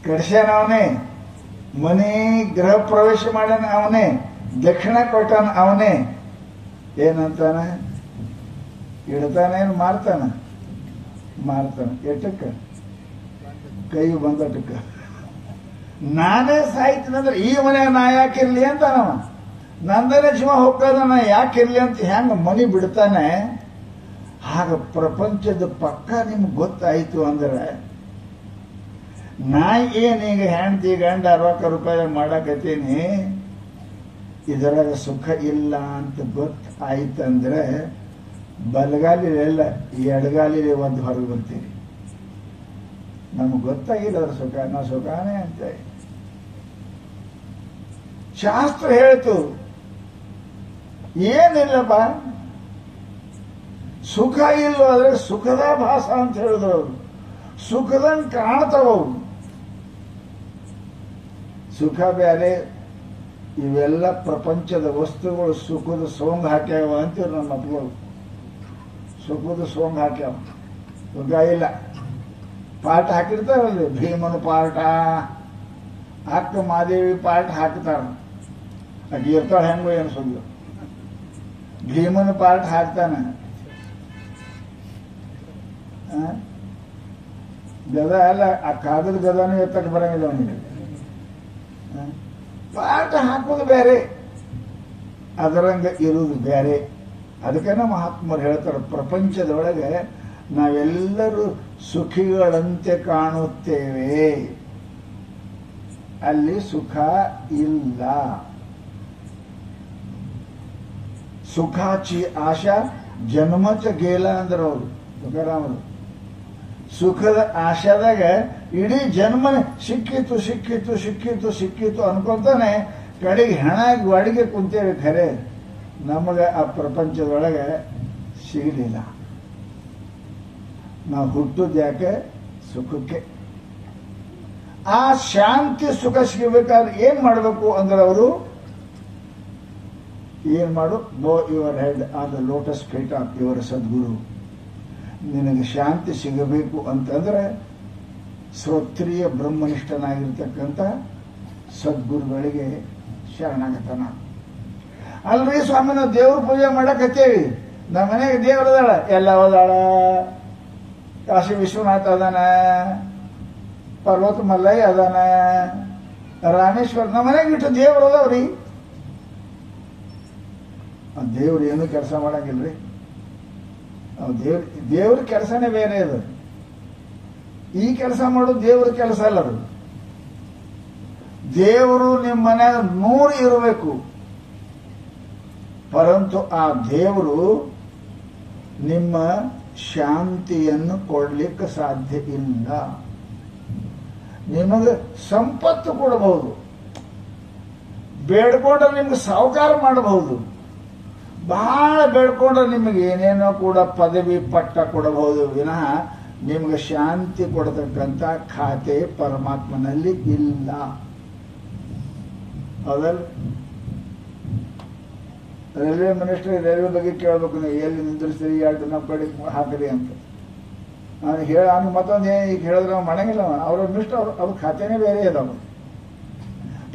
ಕಡ್ಸ್ಯಾನ, ಅವನೇ ಮನೆ ಗೃಹ ಪ್ರವೇಶ ಮಾಡ್ಯಾನ, ಅವನೇ ದಕ್ಷಿಣ ಕೊಟ್ಟಾನ, ಅವನೇ. ಏನಂತಾನ? ಇಡ್ತಾನೇನು ಮಾರ್ತಾನ? ಮಾರ್ತಾನ. ಎಟ್ಟಕ್ಕ? ಕೈ ಬಂದಟಕ್ಕ. ನಾನೇ ಸಾಯ್ತೀನಂದ್ರೆ ಈ ಮನೆಯಾಗ ನಾ ಯಾಕಿರ್ಲಿ ಅಂತ ನಾವ, ನಂದನೇ ಜೀವ ಹೋಗ್ತದ, ನಾ ಯಾಕಿರ್ಲಿ ಅಂತ ಹೆಂಗ ಮನಿ ಬಿಡ್ತಾನೆ. ಆಗ ಪ್ರಪಂಚದ ಪಕ್ಕ ನಿಮ್ಗೆ ಗೊತ್ತಾಯ್ತು ಅಂದ್ರೆ ನಾ ಏನೀಗ ಹೆಂಡತಿ ಗಂಡ 60 ರೂಪಾಯಿ ಮಾಡಕತ್ತೀನಿ, ಇದರಾಗ ಸುಖ ಇಲ್ಲ ಅಂತ ಗೊತ್ತಾಯ್ತಂದ್ರೆ ಬಲಗಾಲಿಲೆಲ್ಲ ಎಡಗಾಲಿಲೆ ಒಂದು ಹೊರಗೆ ಬರ್ತೀರಿ. ನಮ್ಗೆ ಗೊತ್ತಾಗಿಲ್ಲ ಅದ್ರ ಸುಖ, ನಾ ಸುಖಾನೇ ಅಂತ. ಶಾಸ್ತ್ರ ಹೇಳ್ತು ಏನಿಲ್ಲಪ್ಪ, ಸುಖ ಇಲ್ಲೋ ಆದ್ರೆ ಸುಖದ ಭಾಸ ಅಂತ ಹೇಳಿದ್ರು ಅವರು. ಸುಖದಂಗೆ ಕಾಣ್ತಾವ. ಸುಖ ಬೇರೆ, ಇವೆಲ್ಲ ಪ್ರಪಂಚದ ವಸ್ತುಗಳು ಸುಖದ ಸೋಂಗ್ ಹಾಕ್ಯಾವ ಅಂತೀವಿ ನಮ್ಮ ಮಕ್ಕಳು. ಸುಖದ ಸೋಂಗ್ ಹಾಕ್ಯಾವ, ಸುಖ ಇಲ್ಲ. ಪಾಠ ಹಾಕಿರ್ತಾರಲ್ರಿ, ಭೀಮನ ಪಾಠ, ಅಕ್ಕ ಮಾದೇವಿ ಪಾಠ ಹಾಕ್ತಾರ. ಅಕ್ಕಿ ಇರ್ತಾಳ ಹೆಂಗೋ ಏನು ಸುಳ್ಳು. ಭೀಮನ ಪಾಠ ಹಾಕ್ತಾನ, ಗದ ಅಲ್ಲ, ಆ ಕಾಗದ ಗದನೂ ಎತ್ತಕ್ಕೆ ಬರಂಗಿಲ್ಲ ಅವನಿಗೆ. ಪಾಠ ಹಾಕೋದು ಬೇರೆ, ಅದರಂಗ ಇರುವುದು ಬೇರೆ. ಅದಕ್ಕೆ ಮಹಾತ್ಮರು ಹೇಳ್ತಾರೆ, ಪ್ರಪಂಚದೊಳಗೆ ನಾವೆಲ್ಲರೂ ಸುಖಿಗಳಂತೆ ಕಾಣುತ್ತೇವೆ, ಅಲ್ಲಿ ಸುಖ ಇಲ್ಲ. ಸುಖಾಚಿ ಆಶಾ ಜನ್ಮಚ ಗೇಲ ಅಂದ್ರ ಅವರು ತುಕಾರಾಮರು. ಸುಖದ ಆಶಾದಾಗ ಇಡೀ ಜನ್ಮನೆ ಸಿಕ್ಕಿತ್ತು ಸಿಕ್ಕಿತ್ತು ಸಿಕ್ಕಿತ್ತು ಸಿಕ್ಕಿತ್ತು ಅನ್ಕೊಂತಾನೆ ಕಡೆಗೆ ಹೆಣ ಅಡಿಗೆ ಕುಂತೇವೆ. ಖರೆ ನಮಗ ಆ ಪ್ರಪಂಚದೊಳಗೆ ಸಿಗಲಿಲ್ಲ. ನಾವು ಹುಟ್ಟುದು ಯಾಕೆ? ಸುಖಕ್ಕೆ. ಆ ಶಾಂತಿ ಸುಖ ಸಿಗಬೇಕಾದ್ರೆ ಏನ್ ಮಾಡಬೇಕು ಅಂದ್ರೆ ಅವರು ಏನ್ ಮಾಡು, bow your head on the lotus feet of your Sadguru. ನಿನಗೆ ಶಾಂತಿ ಸಿಗಬೇಕು ಅಂತಂದ್ರೆ ಶ್ರೋತ್ರಿಯ ಬ್ರಹ್ಮನಿಷ್ಠನಾಗಿರ್ತಕ್ಕಂಥ ಸದ್ಗುರುಗಳಿಗೆ ಶರಣಾಗತನ. ಅಲ್ರಿ ಸ್ವಾಮಿ, ನಾವು ದೇವ್ರ ಪೂಜೆ ಮಾಡಕತ್ತೇವಿ, ನಮ್ಮ ಮನೆಗೆ ದೇವ್ರದಾಳ, ಎಲ್ಲ ಹೋದಾಳ. ಕಾಶಿ ವಿಶ್ವನಾಥ ಅದಾನ, ಪರ್ವತ ಮಲ್ಲಯ್ಯ ಅದಾನ, ರಾಮೇಶ್ವರ, ನಮ್ಮ ಮನೆಗೆ ಇಟ್ಟು ದೇವ್ರು ಅದಾವ್ರಿ. ದೇವ್ರು ಏನು ಕೆಲಸ ಮಾಡಂಗಿಲ್ರಿ. ದೇವ್ರ ಕೆಲಸನೇ ಬೇರೆ ಅದು. ಈ ಕೆಲಸ ಮಾಡೋದು ದೇವ್ರ ಕೆಲಸ ಅಲ್ಲ. ಅದು ದೇವರು ನಿಮ್ಮ ಮನ್ಯಾಗ 100 ಇರಬೇಕು, ಪರಂತು ಆ ದೇವರು ನಿಮ್ಮ ಶಾಂತಿಯನ್ನು ಕೊಡ್ಲಿಕ್ಕೆ ಸಾಧ್ಯ ಇಲ್ಲ. ನಿಮಗೆ ಸಂಪತ್ತು ಕೊಡಬಹುದು, ಬೇಡ್ಕೊಂಡ್ರೆ ನಿಮ್ಗೆ ಸಾಹುಕಾರ ಮಾಡಬಹುದು, ಬಹಳ ಬೇಡ್ಕೊಂಡ್ರೆ ನಿಮಗೆ ಏನೇನೋ ಕೂಡ ಪದವಿ ಪಟ್ಟ ಕೊಡಬಹುದು. ವಿನಃ ನಿಮ್ಗೆ ಶಾಂತಿ ಕೊಡತಕ್ಕಂಥ ಖಾತೆ ಪರಮಾತ್ಮನಲ್ಲಿ ಇಲ್ಲ. ಹೌದಲ್ಲ? ರೈಲ್ವೆ ಮಿನಿಸ್ಟರ್ ರೈಲ್ವೆ ಬಗ್ಗೆ ಕೇಳಬೇಕು, ನೀವು ಎಲ್ಲಿ ನಿಂದಿರ್ತೀರಿ, 2 ನಮ್ಮ ಕಡೆ ಹಾಕಿರಿ ಅಂತ. ನಾನು ಮತ್ತೊಂದು ಈಗ ಹೇಳಿದ್ರೆ ಅವ್ನು ಮಾಡಂಗಿಲ್ಲ. ಅವ್ರ ಮಿನಿಸ್ಟರ್ ಅವ್ರ ಖಾತೆನೇ ಬೇರೆ ಇದಾವ.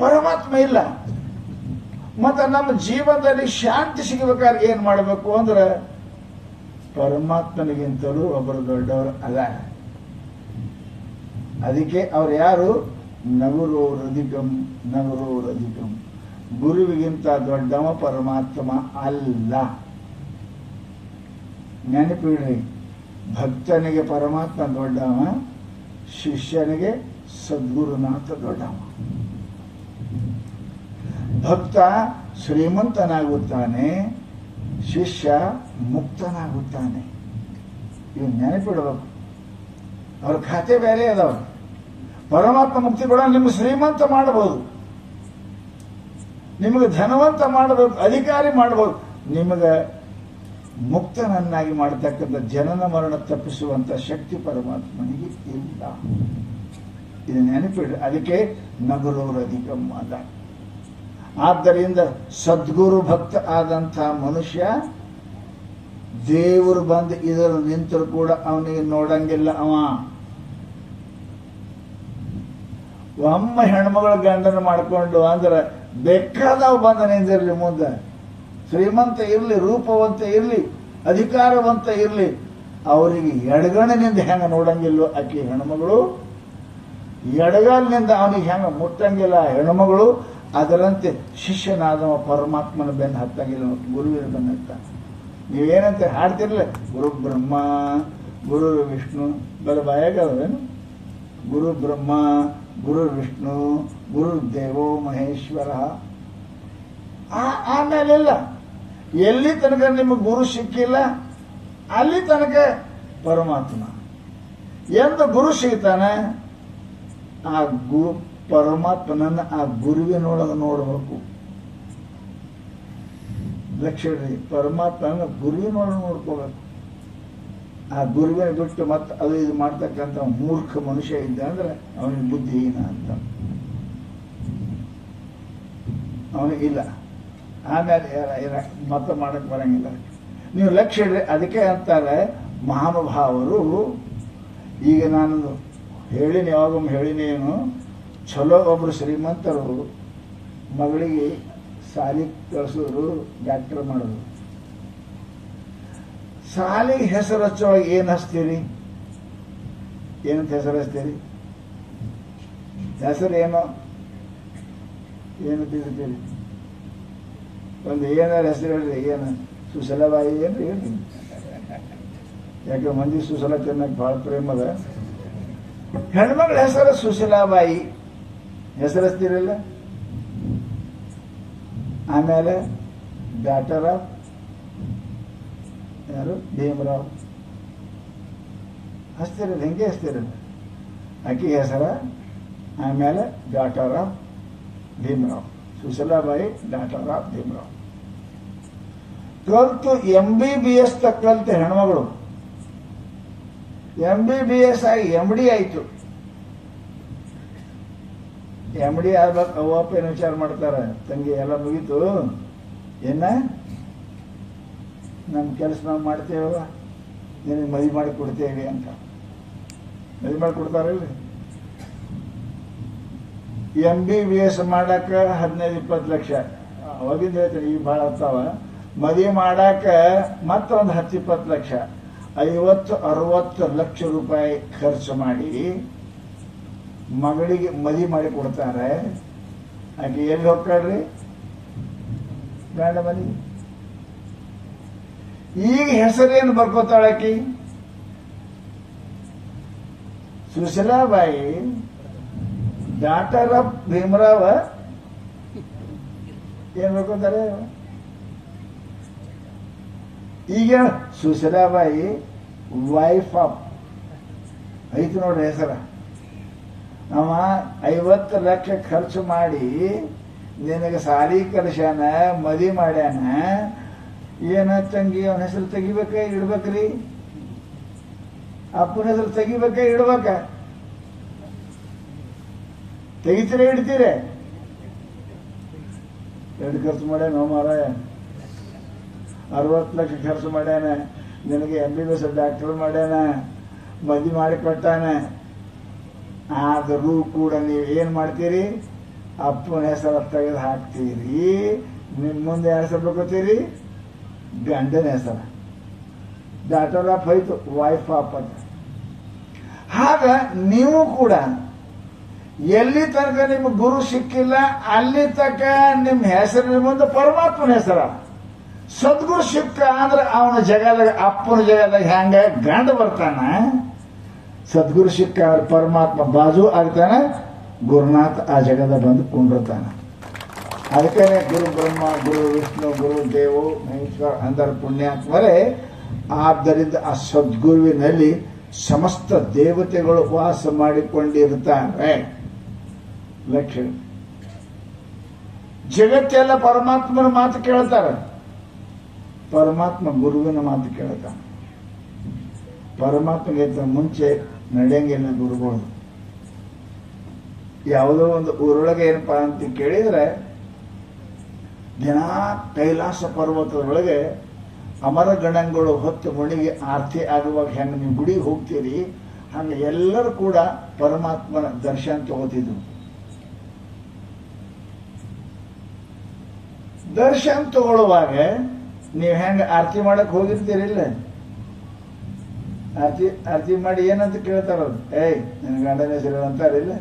ಪರಮಾತ್ಮ ಇಲ್ಲ. ಮತ್ತೆ ನಮ್ಮ ಜೀವನದಲ್ಲಿ ಶಾಂತಿ ಸಿಗಬೇಕಾದ್ರೆ ಏನ್ ಮಾಡಬೇಕು ಅಂದ್ರೆ ಪರಮಾತ್ಮನಿಗಿಂತಲೂ ಒಬ್ಬರು ದೊಡ್ಡವರು ಅಲ್ಲ. ಅದಕ್ಕೆ ಅವ್ರು ಯಾರು? ನಗುರೋರಧಿಕಂ ನಗುರೋರಧಿಕಂ. ಗುರುವಿಗಿಂತ ದೊಡ್ಡವ ಪರಮಾತ್ಮ ಅಲ್ಲ. ನೆನಪಿಡ್ರಿ, ಭಕ್ತನಿಗೆ ಪರಮಾತ್ಮ ದೊಡ್ಡವ, ಶಿಷ್ಯನಿಗೆ ಸದ್ಗುರುನಾಥ ದೊಡ್ಡವ. ಭಕ್ತ ಶ್ರೀಮಂತನಾಗುತ್ತಾನೆ, ಶಿಷ್ಯ ಮುಕ್ತನಾಗುತ್ತಾನೆ. ಇವ್ ನೆನಪಿಡಬೇಕು. ಅವ್ರ ಖಾತೆ ಬೇರೆ ಅದಾವ. ಪರಮಾತ್ಮ ಮುಕ್ತಿ ಕೊಡ ನಿಮ್ಗೆ ಶ್ರೀಮಂತ ಮಾಡಬಹುದು, ನಿಮಗೆ ಧನವಂತ ಮಾಡಬೇಕು, ಅಧಿಕಾರಿ ಮಾಡಬಹುದು. ನಿಮಗೆ ಮುಕ್ತನನ್ನಾಗಿ ಮಾಡತಕ್ಕಂಥ ಜನನ ಮರಣ ತಪ್ಪಿಸುವಂತ ಶಕ್ತಿ ಪರಮಾತ್ಮನಿಗೆ ಇಲ್ಲ. ಇದು ನೆನಪಿಡ್ರಿ. ಅದಕ್ಕೆ ನಗರೋರಧಿಕಂ ಅದ. ಆದ್ದರಿಂದ ಸದ್ಗುರು ಭಕ್ತ ಆದಂಥ ಮನುಷ್ಯ ದೇವರು ಬಂದು ಇದರ ನಿಂತರೂ ಕೂಡ ಅವನಿಗೆ ನೋಡಂಗಿಲ್ಲ. ಅವ ಒಮ್ಮ ಹೆಣ್ಮಗಳ ಗಂಡನ ಮಾಡಿಕೊಂಡು ಅಂದ್ರೆ ಬೇಕಾದವ್ ಬಂದ ನಿಂದಿರ್ಲಿ, ಮುಂದೆ ಶ್ರೀಮಂತ ಇರ್ಲಿ, ರೂಪವಂತ ಇರ್ಲಿ, ಅಧಿಕಾರವಂತ ಇರ್ಲಿ, ಅವರಿಗೆ ಎಡಗಣಿನಿಂದ ಹೆಂಗ ನೋಡಂಗಿಲ್ಲ ಆಕೆ ಹೆಣ್ಮಗಳು, ಎಡಗಾಲಿನಿಂದ ಅವನಿಗೆ ಹೆಂಗ ಮುಟ್ಟಂಗಿಲ್ಲ ಹೆಣ್ಮಗಳು, ಅದರಂತೆ ಶಿಷ್ಯನಾದವ ಪರಮಾತ್ಮನ ಬೆನ್ನು ಹತ್ತಂಗಿಲ್ಲ, ಗುರುವಿನ ಬೆನ್ನು ಹತ್ತ. ನೀವೇನಂತ ಹಾಡ್ತಿರ್ಲಿಲ್ಲ, ಗುರು ಬ್ರಹ್ಮ ಗುರು ವಿಷ್ಣು, ಬಲ ಬಾಯಾಗವೇನು, ಗುರು ಬ್ರಹ್ಮ ಗುರು ವಿಷ್ಣು ಗುರು ದೇವೋ ಮಹೇಶ್ವರ. ಆಮೇಲಿಲ್ಲ, ಎಲ್ಲಿ ತನಕ ನಿಮಗೆ ಗುರು ಸಿಕ್ಕಿಲ್ಲ ಅಲ್ಲಿ ತನಕ ಪರಮಾತ್ಮ. ಎಂದು ಗುರು ಸಿಗ್ತಾನೆ ಆ ಪರಮಾತ್ಮನನ್ನ ಆ ಗುರುವಿನೊಳಗೆ ನೋಡಬೇಕು. ಲಕ್ಷ್ಯ ಪರಮಾತ್ಮನ ಗುರುವಿನೊಳಗೆ ನೋಡ್ಕೋಬೇಕು. ಆ ಗುರುವಿನ ಬಿಟ್ಟು ಮತ್ತೆ ಅದು ಇದು ಮಾಡ್ತಕ್ಕಂಥ ಮೂರ್ಖ ಮನುಷ್ಯ ಇದ್ದ ಅಂದ್ರೆ ಅವನಿಗೆ ಬುದ್ಧಿಹೀನ ಅಂತ, ಅವನಿಗಿಲ್ಲ. ಆಮೇಲೆ ಮತ ಮಾಡಕ್ ಬರಂಗಿಲ್ಲ. ನೀವು ಲಕ್ಷ್ಯ ಇಡ್ರಿ. ಅದಕ್ಕೆ ಅಂತಾರೆ ಮಹಾನುಭಾವರು, ಈಗ ನಾನು ಹೇಳಿನಿ, ಯಾವಾಗೊಮ್ಮೆ ಹೇಳಿನಿ, ಏನು ಚಲೋ ಒಬ್ರು ಶ್ರೀಮಂತರು ಮಗಳಿಗೆ ಸಾಲಿ ಕಳಿಸಿದ್ರು, ಡಾಕ್ಟರ್ ಮಾಡಿದ್ರು. ಸಾಲಿಗೆ ಹೆಸರು ಹಚ್ಚುವಾಗ ಏನ್ ಹಚ್ತೀರಿ? ಏನಂತ ಹೆಸರು ಹಚ್ತೀರಿ? ಹೆಸರು ಏನೋ ಏನು ತಿಳ್ತೀರಿ? ಒಂದು ಏನಾರು ಹೆಸರು ಹೇಳ್ರಿ. ಏನು ಸುಶಲಬಾಯಿ ಏನ್ರಿ ಹೇಳ್ರಿ? ಯಾಕೆ ಮಂದಿ ಸುಶಲ ತಿನ್ನಕ್ ಬಹಳ ಪ್ರೇಮದ. ಹೆಣ್ಮಗಳ ಹೆಸರು ಸುಶಲಾಬಾಯಿ ಹೆಸರು ಹಚ್ತೀರಲ್ಲ. ಆಮೇಲೆ ಡಾಕ್ಟರ್ ಯಾರು ಭೀಮರಾವ್ ಹಚ್ತಿರಲ್ಲ, ಹೆಂಗೆ ಹಚ್ತಿರಲ್ಲ. ಆಕೆ ಹೆಸರ ಆಮೇಲೆ daughter of Bhimrao, Sushilabai daughter of Bhimrao. ಕಲ್ತು MBBS ಕಲ್ತ ಹೆಣ್ಮಗಳು MBBS ಆಗಿ MD ಆಯ್ತು. MD ಆಗ್ಬೇಕು. ಅವ್ವಪ್ಪ ಏನು ವಿಚಾರ ಮಾಡ್ತಾರ, ತಂಗಿ ಎಲ್ಲ ಮುಗೀತು, ಏನ ನಮ್ಮ ಕೆಲಸ ನಾವು ಮಾಡ್ತೇವಲ್ಲ, ನಿನಗೆ ಮದುವೆ ಮಾಡಿ ಕೊಡ್ತೇವೆ ಅಂತ. ಮದುವೆ ಮಾಡಿ ಕೊಡ್ತಾರಲ್ರಿ. MBBS ಮಾಡಾಕ 15-20 ಲಕ್ಷ ಅವಾಗಿಂದ ಹೇಳ್ತೀನಿ, ಈಗ ಭಾಳ ಆಗ್ತಾವ. ಮದುವೆ ಮಾಡಾಕ ಮತ್ತೊಂದು 10-20 ಲಕ್ಷ, 50-60 ಲಕ್ಷ ರೂಪಾಯಿ ಖರ್ಚು ಮಾಡಿ ಮಗಳಿಗೆ ಮದುವೆ ಮಾಡಿ ಕೊಡ್ತಾರೆ. ಆಕೆ ಎಲ್ಲಿ ಹೋಗ್ತಾಳ್ರಿ? ಗಂಡ ಮನೆಗೆ. ಈಗ ಹೆಸರೇನು ಬರ್ಕೋತಾಳಕಿ? ಸುಶಲಾಬಾಯಿ ಡಾಕ್ಟರ್ ಆಫ್ ಭೀಮರಾವ್. ಏನ್ ಬರ್ಕೋತಾರೆ ಈಗ? ಸುಶಲಾಬಾಯಿ ವೈಫ್ ಆಫ್ ಐತಿ ನೋಡ್ರಿ ಹೆಸರ. ಅವ 50 ಲಕ್ಷ ಖರ್ಚು ಮಾಡಿ ನಿನಗೆ ಸಾಲಿ ಕಲಿಸ್ಯಾನ, ಮದುವೆ ಮಾಡ್ಯಾನ. ಏನ ತಂಗಿ ಅವನ ಹೆಸರು ತೆಗಿಬೇಕ ಇಡ್ಬೇಕ್ರಿ? ಅಪ್ಪನ ಹೆಸರು ತೆಗಿಬೇಕ ಇಡ್ಬೇಕ? ತೆಗಿತೀರ ಇಡ್ತೀರ? ಎರಡು ಖರ್ಚು ಮಾಡ್ಯಾನ ಮಾರಾಯ. 60 ಲಕ್ಷ ಖರ್ಚು ಮಾಡ್ಯಾನ, ನಿನಗೆ MBBS ಡಾಕ್ಟರ್ ಮಾಡ್ಯಾನ, ಮದುವೆ ಮಾಡಿಕೊಟ್ಟಾನ. ಆದರೂ ಕೂಡ ನೀವು ಏನ್ ಮಾಡ್ತೀರಿ? ಅಪ್ಪನ ಹೆಸರು ತೆಗೆದು ಹಾಕ್ತೀರಿ. ನಿಮ್ ಮುಂದೆ ಯಾರ ಹೆಸರು ಬೇಕೋತೀರಿ? ಗಂಡನ ಹೆಸರ. ಡಾಕ್ಟರ್ ಆಫ್ ಹೋಯ್ತು, ವೈಫ್ ಆಫ್ ಅಂತ. ಆಗ ನೀವು ಕೂಡ ಎಲ್ಲಿ ತನಕ ನಿಮ್ಗೆ ಗುರು ಸಿಕ್ಕಿಲ್ಲ ಅಲ್ಲಿ ತನಕ ನಿಮ್ಮ ಹೆಸರಿನ ಮುಂದೆ ಪರಮಾತ್ಮನ ಹೆಸರ. ಸದ್ಗುರು ಸಿಕ್ಕ ಅಂದ್ರೆ ಅವನ ಜಗದಾಗ, ಅಪ್ಪನ ಜಗದಾಗ ಹೆಂಗ ಗಂಡ ಬರ್ತಾನ, ಸದ್ಗುರು ಸಿಕ್ಕ ಪರಮಾತ್ಮ ಬಾಜು ಆಗ್ತಾನ, ಗುರುನಾಥ ಆ ಜಗದ ಬಂದು ಕುಂಡಿರ್ತಾನ. ಅದಕ್ಕೆ ಗುರು ಬ್ರಹ್ಮ ಗುರು ವಿಷ್ಣು ಗುರು ದೇವೋ ಮಹೇಶ್ವರ ಅಂದರೆ ಪುಣ್ಯಾತ್ಮರೇ. ಆದ್ದರಿಂದ ಆ ಸದ್ಗುರುವಿನಲ್ಲಿ ಸಮಸ್ತ ದೇವತೆಗಳು ವಾಸ ಮಾಡಿಕೊಂಡಿರ್ತಾರೆ. ಲಕ್ಷ್ಯ ಜಗತ್ತೆಲ್ಲ ಪರಮಾತ್ಮನ ಮಾತು ಕೇಳ್ತಾರೆ. ಪರಮಾತ್ಮ ಗುರುವಿನ ಮಾತು ಕೇಳ್ತಾನೆ. ಪರಮಾತ್ಮಗೆ ಮುಂಚೆ ನಡೆಯಂಗಿಲ್ಲ ಗುರುಗಳು. ಯಾವುದೋ ಒಂದು ಊರೊಳಗೆ ಏನಪ್ಪಾ ಅಂತ ಕೇಳಿದ್ರೆ, ದಿನ ಕೈಲಾಸ ಪರ್ವತದೊಳಗೆ ಅಮರ ಗಣಗಳು ಹೊತ್ತು ಮುಣಿಗೆ ಆರತಿ ಆಗುವಾಗ ಹೆಂಗೆ ನೀವು ಗುಡಿಗೆ ಹೋಗ್ತೀರಿ, ಹಂಗೆ ಎಲ್ಲರೂ ಕೂಡ ಪರಮಾತ್ಮನ ದರ್ಶನ ತಗೋತಿದ್ರು. ದರ್ಶನ ತಗೊಳ್ಳುವಾಗ ನೀವು ಹೆಂಗ ಆರತಿ ಮಾಡಕ್ ಹೋಗಿರ್ತೀರಿಲ್ಲ, ಆರತಿ ಮಾಡಿ ಏನಂತ ಕೇಳ್ತಾರ, ಏಯ್ ನನ್ ಗಂಡನ ಹೆಸರು ಅಂತಾರಿಲ್ಲ,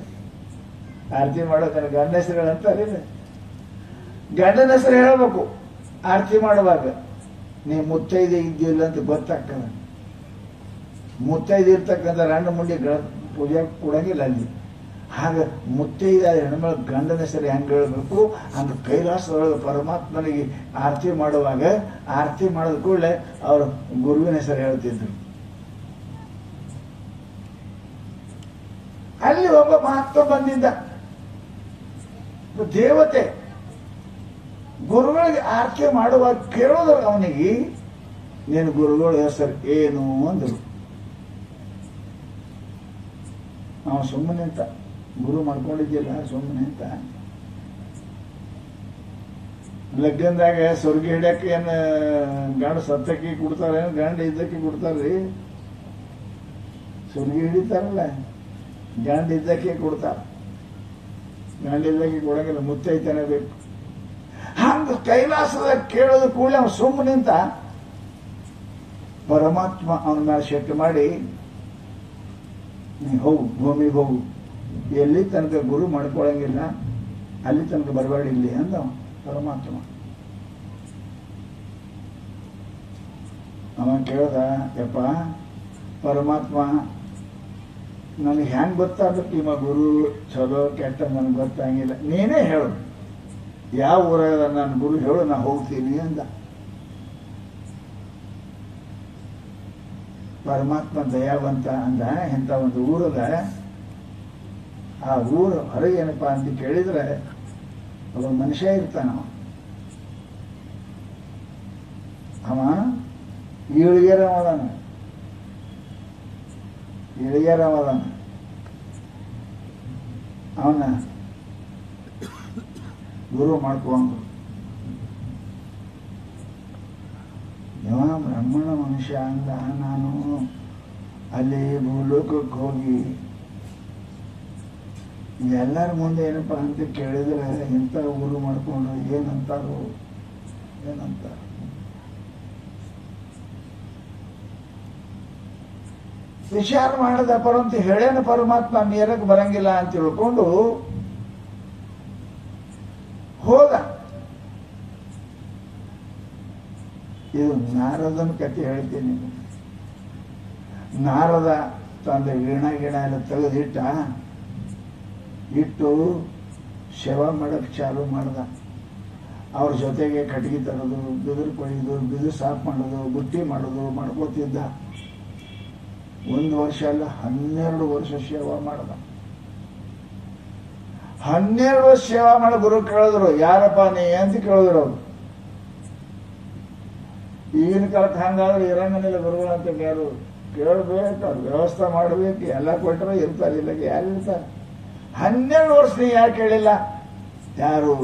ಆರತಿ ಮಾಡೋಕೆ ನನ್ನ ಗಂಡನ ಹೆಸರು ಅಂತಾರಿಲ್ಲ. ಗಂಡನ ಹೆಸರು ಹೇಳಬೇಕು ಆರತಿ ಮಾಡುವಾಗ. ನೀವು ಮುತ್ತೈದೆ ಇದ್ದಿಲ್ಲ ಅಂತ ಗೊತ್ತಾಗ್ತದೆ. ಮುತ್ತೈದೆ ಇರ್ತಕ್ಕಂಥ ಗಂಡ ಮುಂದೆ ಪೂಜೆ ಕೊಡಂಗಿಲ್ಲ ಅಲ್ಲಿ. ಹಾಗ ಮುತ್ತೈದ ಹೆಣ್ಮಳ ಗಂಡನ ಹೆಸರು ಹೆಂಗೆ ಹೇಳಬೇಕು, ಹಂಗೆ ಕೈಲಾಸದೊಳಗೆ ಪರಮಾತ್ಮನಿಗೆ ಆರತಿ ಮಾಡುವಾಗ ಆರತಿ ಮಾಡಿದ ಕೂಡಲೇ ಅವರು ಗುರುವಿನ ಹೆಸರು ಹೇಳ್ತಿದ್ರು. ಅಲ್ಲಿ ಒಬ್ಬ ಮಹಾತ್ಮ ಬಂದಿದ್ದ, ದೇವತೆ. ಗುರುಗಳಿಗೆ ಆರತಿ ಮಾಡುವಾಗ ಕೇಳೋದ್ರ ಅವನಿಗೆ, ನೀನು ಗುರುಗಳ ಹೆಸರು ಏನು ಅಂದರು. ನಾವು ಸುಮ್ಮನೆ ಅಂತ ಗುರು ಮಾಡ್ಕೊಂಡಿದ್ದಿಲ್ಲ, ಸುಮ್ಮನೆ ಅಂತ. ಲಗ್ನದಾಗ ಸ್ವರ್ಗ ಹಿಡ್ಯಕ್ಕೆ ಏನು ಗಂಡ ಸತ್ತಕ್ಕೆ ಕೊಡ್ತಾರ, ಏನು ಗಂಡ ಇದ್ದಕ್ಕೆ ಕೊಡ್ತಾರ್ರಿ? ಸ್ವರ್ಗ ಹಿಡಿತಾರಲ್ಲ, ಗಂಡ ಇದ್ದಕ್ಕೆ ಕೊಡ್ತಾರ, ಗಂಡ ಇದ್ದಕ್ಕೆ ಕೊಡಂಗಿಲ್ಲ, ಮುತ್ತೈತನೇ ಬೇಕು. ಹಂಗ ಕೈಲಾಸದ ಕೇಳೋದು ಕೂಡಲೇ ಅವನು ಸುಮ್ಮನೆ ನಿಂತ. ಪರಮಾತ್ಮ ಅವನ ಮೇಲೆ ಶೆಟ್ಟು ಮಾಡಿ, ನೀ ಹೋಗು, ಭೂಮಿಗೆ ಹೋಗು, ಎಲ್ಲಿ ತನಕ ಗುರು ಮಾಡ್ಕೊಳಂಗಿಲ್ಲ ಅಲ್ಲಿ ತನಕ ಬರಬೇಡಿ ಇಲ್ಲಿ ಅಂದ ಪರಮಾತ್ಮ. ಅವ ಕೇಳ್ದ, ಯಪ್ಪ ಪರಮಾತ್ಮ, ನನಗೆ ಹೆಂಗ್ ಗೊತ್ತಾಗಬೇಕು ನಿಮ್ಮ ಗುರು ಚಲೋ ಕೆಟ್ಟ ನನಗೆ ಗೊತ್ತಾಗಿಲ್ಲ, ನೀನೇ ಹೇಳು, ಯಾವ ಊರಾಗ ನನ್ನ ಗುರು ಹೇಳು, ನಾ ಹೋಗ್ತೀನಿ ಅಂದ. ಪರಮಾತ್ಮ ದಯಾವಂತ ಅಂದ. ಇಂಥ ಒಂದು ಊರದ, ಆ ಊರು ಹೊರಗೆ ಏನಪ್ಪಾ ಅಂತ ಕೇಳಿದ್ರೆ ಒಬ್ಬ ಮನುಷ್ಯ ಇರ್ತಾನ. ಅವ ಇಳಿಗೆರವದಾನ, ಅವನ ಗುರು ಮಾಡ್ಕೊಂಡು ಇವ ಬ್ರಾಹ್ಮಣ ಮನುಷ್ಯ ಅಂದ. ನಾನು ಅಲ್ಲಿ ಭೂಲೋಕಕ್ಕೆ ಹೋಗಿ ಎಲ್ಲರ ಮುಂದೆ ಏನಪ್ಪಾ ಅಂತ ಕೇಳಿದ್ರೆ ಇಂಥ ಊರು ಮಾಡ್ಕೊಂಡು ಏನಂತಾರೋ ವಿಚಾರ ಮಾಡದ ಪರಂತ ಹೇಳೇನ ಪರಮಾತ್ಮ ನೇರಕ್ಕೆ ಬರಂಗಿಲ್ಲ ಅಂತ ತಿಳ್ಕೊಂಡು ಹೋದ. ಇದು ನಾರದನ ಕಥೆ ಹೇಳ್ತೀನಿ. ನಾರದ ತಂದ ಗಿಣ ಎಲ್ಲ ತೆಗೆದಿಟ್ಟ, ಇಟ್ಟು ಸೇವಾ ಮಾಡಕ್ ಚಾಲು ಮಾಡ್ದ. ಅವ್ರ ಜೊತೆಗೆ ಕಟ್ಟಿಗೆ ತರೋದು, ಬಿದಿರು ಕೊಯ್ಯೋದು, ಬಿದಿರು ಸಾಫ್ ಮಾಡೋದು, ಬುಟ್ಟಿ ಮಾಡೋದು ಮಾಡ್ಕೋತಿದ್ದ. 1 ವರ್ಷ ಅಲ್ಲ 12 ವರ್ಷ ಸೇವಾ ಮಾಡ್ದ. 12 ವರ್ಷ ಸೇವಾ ಮಾಡಿ ಗುರು ಕೇಳಿದ್ರು, ಯಾರಪ್ಪ ನೀ ಅಂತ ಕೇಳಿದ್ರು ಅವ್ರು. ಈಗಿನ ಕಾಲಕ್ಕೆ ಹಂಗಾದ್ರೆ ಇರಂಗನಿಲ್ಲ ಗುರುಗಳು ಅಂತ ಯಾರು ಕೇಳಬೇಕು, ಅವ್ರು ವ್ಯವಸ್ಥೆ ಮಾಡಬೇಕು, ಎಲ್ಲ ಕೊಟ್ಟರೆ ಇರ್ತಾರೆ, ಇಲ್ಲ ಯಾರು ಇರ್ತಾರೆ. 12 ವರ್ಷ ನೀ ಯಾರು ಕೇಳಿಲ್ಲ? ಯಾರು?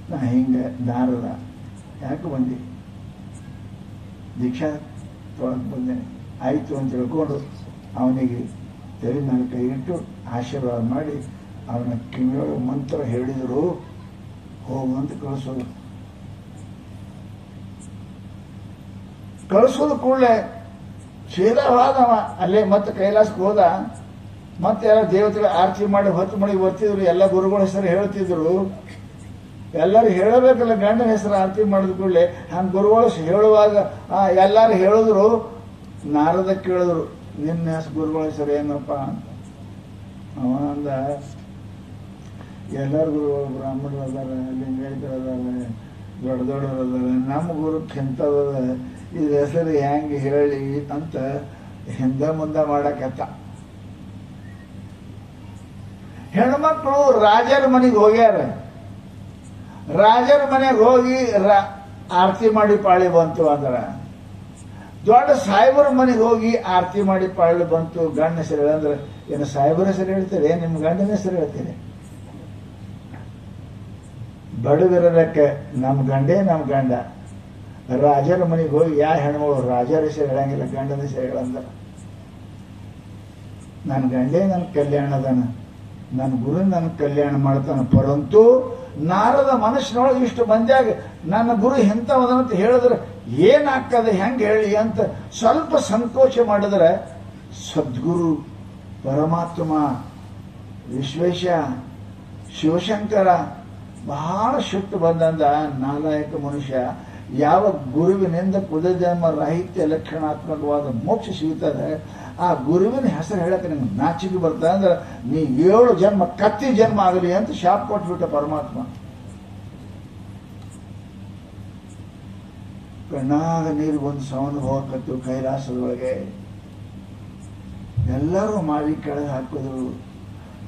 ನಾ ಹಿಂಗೆ ನಾರದ. ಯಾಕೆ ಬಂದಿ? ದೀಕ್ಷಾ ತೊಳಕ್ ಬಂದೇನೆ. ಆಯ್ತು ಅಂತ ತಿಳ್ಕೊಂಡು ಅವನಿಗೆ ತಲೆ ಮೇಲೆ ಕೈ ಇಟ್ಟು ಆಶೀರ್ವಾದ ಮಾಡಿ ಅವನ ಕಿವಿಯೊಳಗೆ ಮಂತ್ರ ಹೇಳಿದರು, ಹೋಗುವಂತ ಕಳಿಸೋದು. ಕಳಿಸೋದು ಕೂಡಲೇ ಶೀಲವಾದವ ಅಲ್ಲೇ ಮತ್ತೆ ಕೈಲಾಸಕ್ಕೆ ಹೋದ. ಮತ್ತೆ ಎಲ್ಲ ದೇವತೆಗಳು ಆರತಿ ಮಾಡಿ ಹೊತ್ತು ಮಣಿ ಬರ್ತಿದ್ರು, ಎಲ್ಲ ಗುರುಗಳ ಹೆಸರು ಹೇಳ್ತಿದ್ರು. ಎಲ್ಲರೂ ಹೇಳಬೇಕಲ್ಲ ಗಂಡನ ಹೆಸರು ಆರತಿ ಮಾಡಿದ ಕೂಡಲೇ. ಹಂಗ ಗುರುಗಳು ಹೇಳುವಾಗ ಎಲ್ಲಾರು ಹೇಳಿದ್ರು. ನಾರದ ಕೇಳಿದ್ರು, ನಿನ್ನ ಹೆಸರು ಗುರುಗಳ ಹೆಸರು ಏನಪ್ಪ ಅಂತ. ಅವ ಅಂದ, ಎಲ್ಲರ ಗುರುಗಳು ಬ್ರಾಹ್ಮಣರು ಅದಾರ, ಲಿಂಗಾಯತರು ಅದಾರ, ದೊಡ್ಡವರು ಅದಾರ, ನಮ್ಮ ಗುರುಕ್ಕೆ ಎಂಥದ, ಇದ್ರ ಹೆಸರು ಹೆಂಗೆ ಹೇಳಿ ಅಂತ ಹಿಂದೆ ಮುಂದೆ ಮಾಡಕತ್ತ. ಹೆಣ್ಮಕ್ಳು ರಾಜರ ಮನೆಗೆ ಹೋಗ್ಯಾರ. ರಾಜರ ಮನೆಗೆ ಹೋಗಿ ಆರತಿ ಮಾಡಿ ಪಾಳಿ ಬಂತು ಅಂದ್ರ ದೊಡ್ಡ ಸಾಹೇಬರ ಮನೆಗೆ ಹೋಗಿ ಆರತಿ ಮಾಡಿ ಪಾಳಿ ಬಂತು ಗಂಡ ಹೆಸರು ಅಂದ್ರೆ ಏನು ಸಾಹೇಬರ ಹೆಸರು ಹೇಳ್ತೀರಿ ನಿಮ್ಮ ಗಂಡನ ಹೆಸರು ಹೇಳ್ತೀರಿ? ಬಡವಿರಕ್ಕೆ ನಮ್ಮ ಗಂಡೇ ನಮ್ಮ ಗಂಡ. ರಾಜರ ಮನೆಗೆ ಹೋಗಿ ಯಾವ ಹೆಣ್ಮಗಳು ರಾಜರ ಹೆಸರು ಹೇಳಂಗಿಲ್ಲ, ಗಂಡನ ಹೆಸರು ಹೇಳಂದ್ರ. ನನ್ನ ಗಂಡೇ ನನ್ನ ಕಲ್ಯಾಣದನ, ನನ್ನ ಗುರು ನನ್ನ ಕಲ್ಯಾಣ ಮಾಡ್ತಾನ. ಪರಂತು ನಾರದ ಮನಸ್ಸಿನೊಳಗೆ ಇಷ್ಟು ಮಂದ್ಯಾಗ ನನ್ನ ಗುರು ಎಂಥವದಂತ ಹೇಳಿದ್ರೆ ಏನಾಗ್ತದೆ ಹೆಂಗೆ ಹೇಳಿ ಅಂತ ಸ್ವಲ್ಪ ಸಂಕೋಚ ಮಾಡಿದ್ರೆ ಸದ್ಗುರು ಪರಮಾತ್ಮ ವಿಶ್ವೇಶ ಶಿವಶಂಕರ ಬಹಳ ಸಿಟ್ಟು ಬಂದಂದ ನಾಲಾಯಕ ಮನುಷ್ಯ. ಯಾವ ಗುರುವಿನಿಂದ ಪುನರ್ಜನ್ಮ ರಾಹಿತ್ಯ ಲಕ್ಷಣಾತ್ಮಕವಾದ ಮೋಕ್ಷ ಸಿಗುತ್ತದೆ ಆ ಗುರುವಿನ ಹೆಸರು ಹೇಳಕ್ಕೆ ನಿಮ್ಗೆ ನಾಚಿಕೆ ಬರ್ತದೆ ಅಂದ್ರೆ ನೀ 7 ಜನ್ಮ ಕತ್ತಿ ಜನ್ಮ ಆಗಲಿ ಅಂತ ಶಾಪ ಕೊಟ್ಬಿಟ್ಟ ಪರಮಾತ್ಮ. ಕಣ್ಣಾಗ ನೀರು ಬಂದು ಸವನು ಹೋಗಕತ್ತು ಕೈಲಾಸದೊಳಗೆ. ಎಲ್ಲರೂ ಮಾವಿ ಕೆಳಗೆ ಹಾಕಿದ್ರು.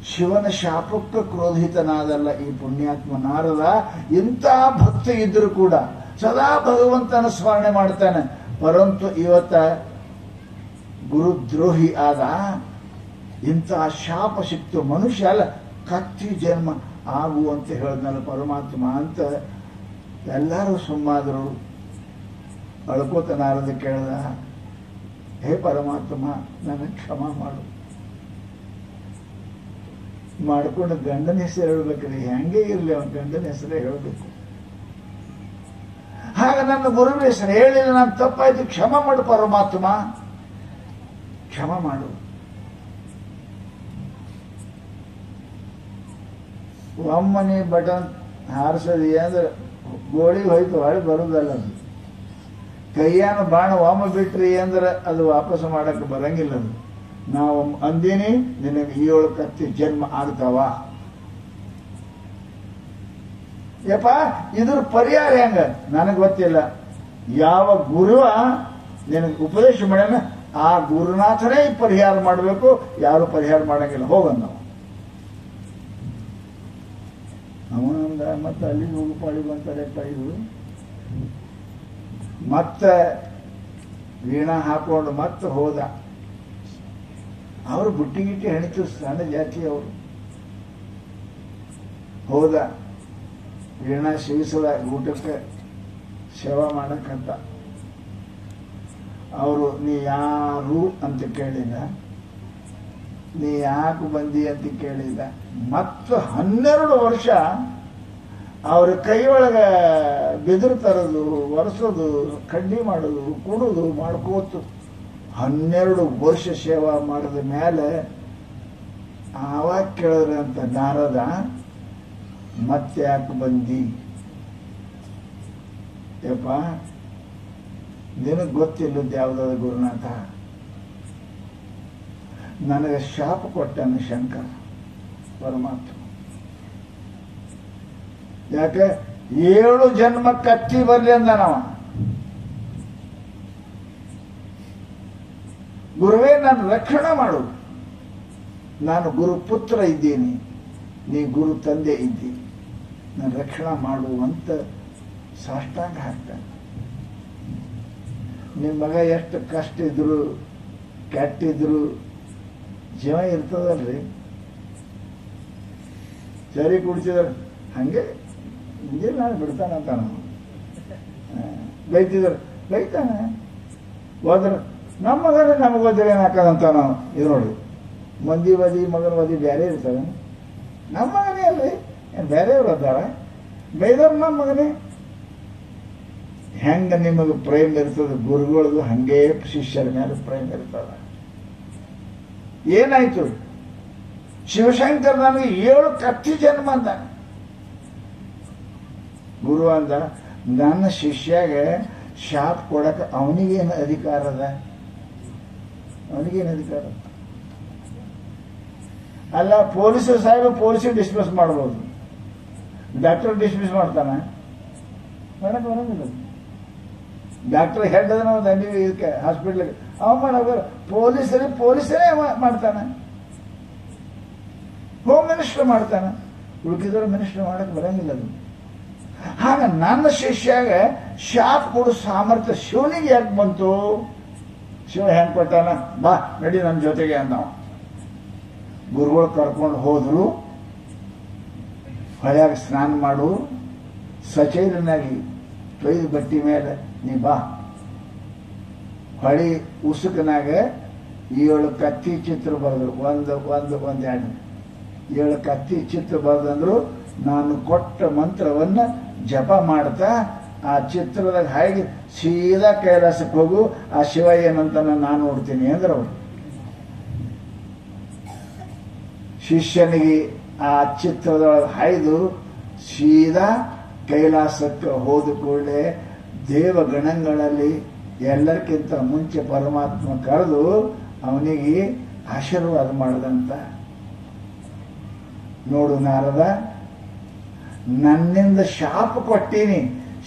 ಶಿವನ ಶಾಪಕ್ಕೆ ಕ್ರೋಧಿತನಾದಲ್ಲ ಈ ಪುಣ್ಯಾತ್ಮ ನಾರದ. ಇಂಥ ಭಕ್ತಿ ಇದ್ರೂ ಕೂಡ ಸದಾ ಭಗವಂತನ ಸ್ಮರಣೆ ಮಾಡ್ತಾನೆ. ಪರಂತು ಇವತ್ತ ಗುರುದ್ರೋಹಿ ಆದ, ಇಂಥ ಶಾಪ ಸಿಕ್ತು. ಮನುಷ್ಯ ಅಲ್ಲ ಕತ್ತಿ ಜನ್ಮ ಆಗು ಅಂತ ಹೇಳಿದ್ನಲ್ಲ ಪರಮಾತ್ಮ ಅಂತ ಎಲ್ಲರೂ ಸುಮ್ಮಾದರು. ಅಳ್ಕೋತ ನಾರದ ಕೇಳ್ದ, ಹೇ ಪರಮಾತ್ಮ ನನಗೆ ಕ್ಷಮ ಮಾಡು. ಮಾಡ್ಕೊಂಡು ಗಂಡನ ಹೆಸರು ಹೇಳ್ಬೇಕ್ರಿ, ಹೆಂಗೆ ಇರಲಿ ಅವನ ಗಂಡನ ಹೆಸರೇ ಹೇಳಬೇಕು. ಹಾಗ ನನ್ನ ಗುರುವಿನ ಹೆಸರು ಹೇಳಿಲ್ಲ, ನಾನು ತಪ್ಪಾಯ್ತು, ಕ್ಷಮ ಮಾಡು ಪರಮಾತ್ಮ, ಕ್ಷಮ ಮಾಡು. ಒಮ್ಮನೆ ಬಟನ್ ಹಾರಿಸದಿ ಅಂದ್ರೆ ಗೋಳಿಗೆ ಹೋಯ್ತು, ಹೊಳೆ ಬರುದಲ್ಲ. ಅದು ಕೈಯಾನ ಬಾಣ ಒಮ್ಮ ಬಿಟ್ರಿ ಅಂದ್ರೆ ಅದು ವಾಪಸ್ ಮಾಡಕ್ಕೆ ಬರಂಗಿಲ್ಲ. ಅದು ನಾವು ಅಂದೀನಿ ನಿನಗೆ 7 ಕತ್ತಿ ಜನ್ಮ ಆಗ್ತಾವ. ಯಪ್ಪ ಇದ್ರ ಪರಿಹಾರ ಹೆಂಗ ನನಗೆ ಗೊತ್ತಿಲ್ಲ. ಯಾವ ಗುರುವ ನಿನಗೆ ಉಪದೇಶ ಮಾಡ್ಯಾನ ಆ ಗುರುನಾಥನೇ ಪರಿಹಾರ ಮಾಡಬೇಕು, ಯಾರು ಪರಿಹಾರ ಮಾಡಂಗಿಲ್ಲ, ಹೋಗಂದ ಅವನಂದ. ಮತ್ತೆ ಅಲ್ಲಿ ಹೋಗಿ ಪಾಳಿ ಬಂತಾರೆಪ್ಪ ಇದು. ಮತ್ತೆ ವೀಣಾ ಹಾಕೊಂಡು ಮತ್ತೆ ಹೋದ. ಅವರು ಬುಟ್ಟಿ ಗಿಟ್ಟಿ ಹೆಣಿತು, ಸಣ್ಣ ಜಾತಿ ಅವರು. ಹೋದ ವೀಣಾ ಶಿವಿಸದ ಊಟಕ್ಕೆ ಸೇವಾ ಮಾಡಕ್ಕಂತ. ಅವರು ನೀ ಯಾರು ಅಂತ ಕೇಳಿದ, ನೀ ಯಾಕೆ ಬಂದಿ ಅಂತ ಕೇಳಿದ. ಮತ್ತು 12 ವರ್ಷ ಅವ್ರ ಕೈ ಒಳಗೆ ಬೆದರು ತರೋದು, ಒರೆಸೋದು, ಕಡ್ಡಿ ಮಾಡೋದು, ಕುಡುದು ಮಾಡ್ಕೋತು 12 ವರ್ಷ ಸೇವಾ ಮಾಡಿದ ಮೇಲೆ ಆವಾಗ ಕೇಳಿದ್ರಂತ ನಾರದ, ಮತ್ತೆ ಯಾಕೆ ಬಂದಿ? ಯಪ್ಪ ನಿನಗೆ ಗೊತ್ತಿಲ್ಲದ ಯಾವುದಾದ ಗುರುನಾಥ, ನನಗೆ ಶಾಪ ಕೊಟ್ಟನು ಶಂಕರ ಪರಮಾತ್ಮ. ಯಾಕೆ 7 ಜನ್ಮ ಕತ್ತಿ ಬರ್ಲಿ ಅಂದ ನಾವ. ಗುರುವೇ ನಾನು ರಕ್ಷಣೆ ಮಾಡು, ನಾನು ಗುರು ಪುತ್ರ ಇದ್ದೀನಿ, ನೀ ಗುರು ತಂದೆ ಇದ್ದೀನಿ, ನಾನು ರಕ್ಷಣೆ ಮಾಡು ಅಂತ ಸಾಷ್ಟಾಂಗ ಹಾಕ್ತಾನೆ. ನಿಮ್ಮ ಮಗ ಎಷ್ಟು ಕಷ್ಟ ಇದ್ರು ಕೆಟ್ಟಿದ್ರು ಜೀವ ಇರ್ತದಲ್ರಿ. ಸರಿ ಕುಡಿಸಿದ್ರ ಹಂಗೆ ಹಿಂಗೆ ನಾನು ಬಿಡ್ತಾನಂತ ನಾವು ಬೈತಿದ್ರು, ಬೈತಾನೆ. ಹೋದ್ರ ನಮ್ಮ ಮಗನೇ ನಮಗೆ ಹೋದ್ರೆ ಏನಾಕದಂತ ನಾವು. ಇದು ನೋಡಿ, ಮಂದಿ ವದಿ ಮಗನ ವದಿ ಬೇರೆ ಇರ್ತಾರೆ. ನಮ್ಮ ಮಗನೇ ಅಲ್ರಿ, ಏನು ಬೇರೆಯವ್ರು ಅದಾರ, ಬೈದವ್ರು ನಮ್ಮ ಮಗನೇ. ಹೆಂಗ ನಿಮಗೆ ಪ್ರೇಮ ಇರ್ತದೆ ಗುರುಗಳದು, ಹಂಗೇ ಶಿಷ್ಯರ ಮೇಲೆ ಪ್ರೇಮ ಇರ್ತದ. ಏನಾಯ್ತು? ಶಿವಶಂಕರ್ ನನಗೆ 7 ಕತ್ತಿ ಜನ್ಮ ಅಂದ. ಗುರು ಅಂದ, ನನ್ನ ಶಿಷ್ಯಾಗ ಶಾಪ್ ಕೊಡಕ್ಕೆ ಅವನಿಗೇನು ಅಧಿಕಾರ ಅದ? ಅವನಿಗೇನು ಅಧಿಕಾರ? ಅಲ್ಲ, ಪೊಲೀಸ್ ಸಾಹೇಬ ಪೊಲೀಸಿಗೆ ಡಿಸ್ಮಿಸ್ ಮಾಡ್ಬೋದು, ಡಾಕ್ಟರ್ ಡಿಸ್ಮಿಸ್ ಮಾಡ್ತಾನೆ? ಮಾಡಕ್ ಬರೋದಿಲ್ಲ. ಡಾಕ್ಟರ್ ಹೆಡ್ ಅದನ್ನ ದಂಡಿ ಇದಕ್ಕೆ ಹಾಸ್ಪಿಟ್ಲಿಗೆ ಅವ ಮಾಡೋ ಪೊಲೀಸರೇ ಮಾಡ್ತಾನೆ, ಹೋಮ್ ಮಿನಿಸ್ಟರ್ ಮಾಡ್ತಾನೆ, ಉಳ್ಕಿದ್ರು ಮಿನಿಸ್ಟರ್ ಮಾಡಕ್ ಬರಂಗಿಲ್ಲ ಅದು. ಹಾಗ ನನ್ನ ಶಿಷ್ಯಾಗ ಶಾಪ್ ಕೊಡು ಸಾಮರ್ಥ್ಯ ಶಿವನಿಗೆ ಯಾಕೆ ಬಂತು? ಶಿವ ಹೆಂಗ್ ಕೊಟ್ಟಾನ? ಬಾ ನಡಿ ನನ್ನ ಜೊತೆಗೆ ಅಂದವ. ಗುರುಗಳು ಕರ್ಕೊಂಡು ಹೋದ್ರು. ಹೊಳ್ಯಾಗ ಸ್ನಾನ ಮಾಡು, ಸಚೈಲನಾಗಿ ತೊಯ್ದು ಬಟ್ಟಿ ಮೇಲೆ ನೀ ಬಾ. ಹೊಳಿ ಉಸುಕನಾಗ 7 ಕತ್ತಿ ಚಿತ್ರ ಬರೆದ್ರು. ಒಂದೆರಡು 7 ಕತ್ತಿ ಚಿತ್ರ ಬರೆದಂದ್ರು. ನಾನು ಕೊಟ್ಟ ಮಂತ್ರವನ್ನ ಜಪ ಮಾಡ್ತಾ ಆ ಚಿತ್ರದಾಗ ಹಾಗೆ ಸೀದಾ ಕೈಲಾಸಕ್ಕೆ ಹೋಗು, ಆ ಶಿವ ಏನಂತ ನಾನು ನೋಡ್ತೀನಿ ಅಂದ್ರೆ ಅವರು ಶಿಷ್ಯನಿಗೆ ಆ ಚಿತ್ರದೊಳಗೆ ಹಾಯ್ದು ಸೀದಾ ಕೈಲಾಸಕ್ಕೆ ಹೋದ ಕೂಡಲೇ ದೇವಗಣಗಳಲ್ಲಿ ಎಲ್ಲರಿಗಿಂತ ಮುಂಚೆ ಪರಮಾತ್ಮ ಕರೆದು ಅವನಿಗೆ ಆಶೀರ್ವಾದ ಮಾಡದಂತ. ನೋಡು ನಾರದ, ನನ್ನಿಂದ ಶಾಪ ಕೊಟ್ಟೀನಿ,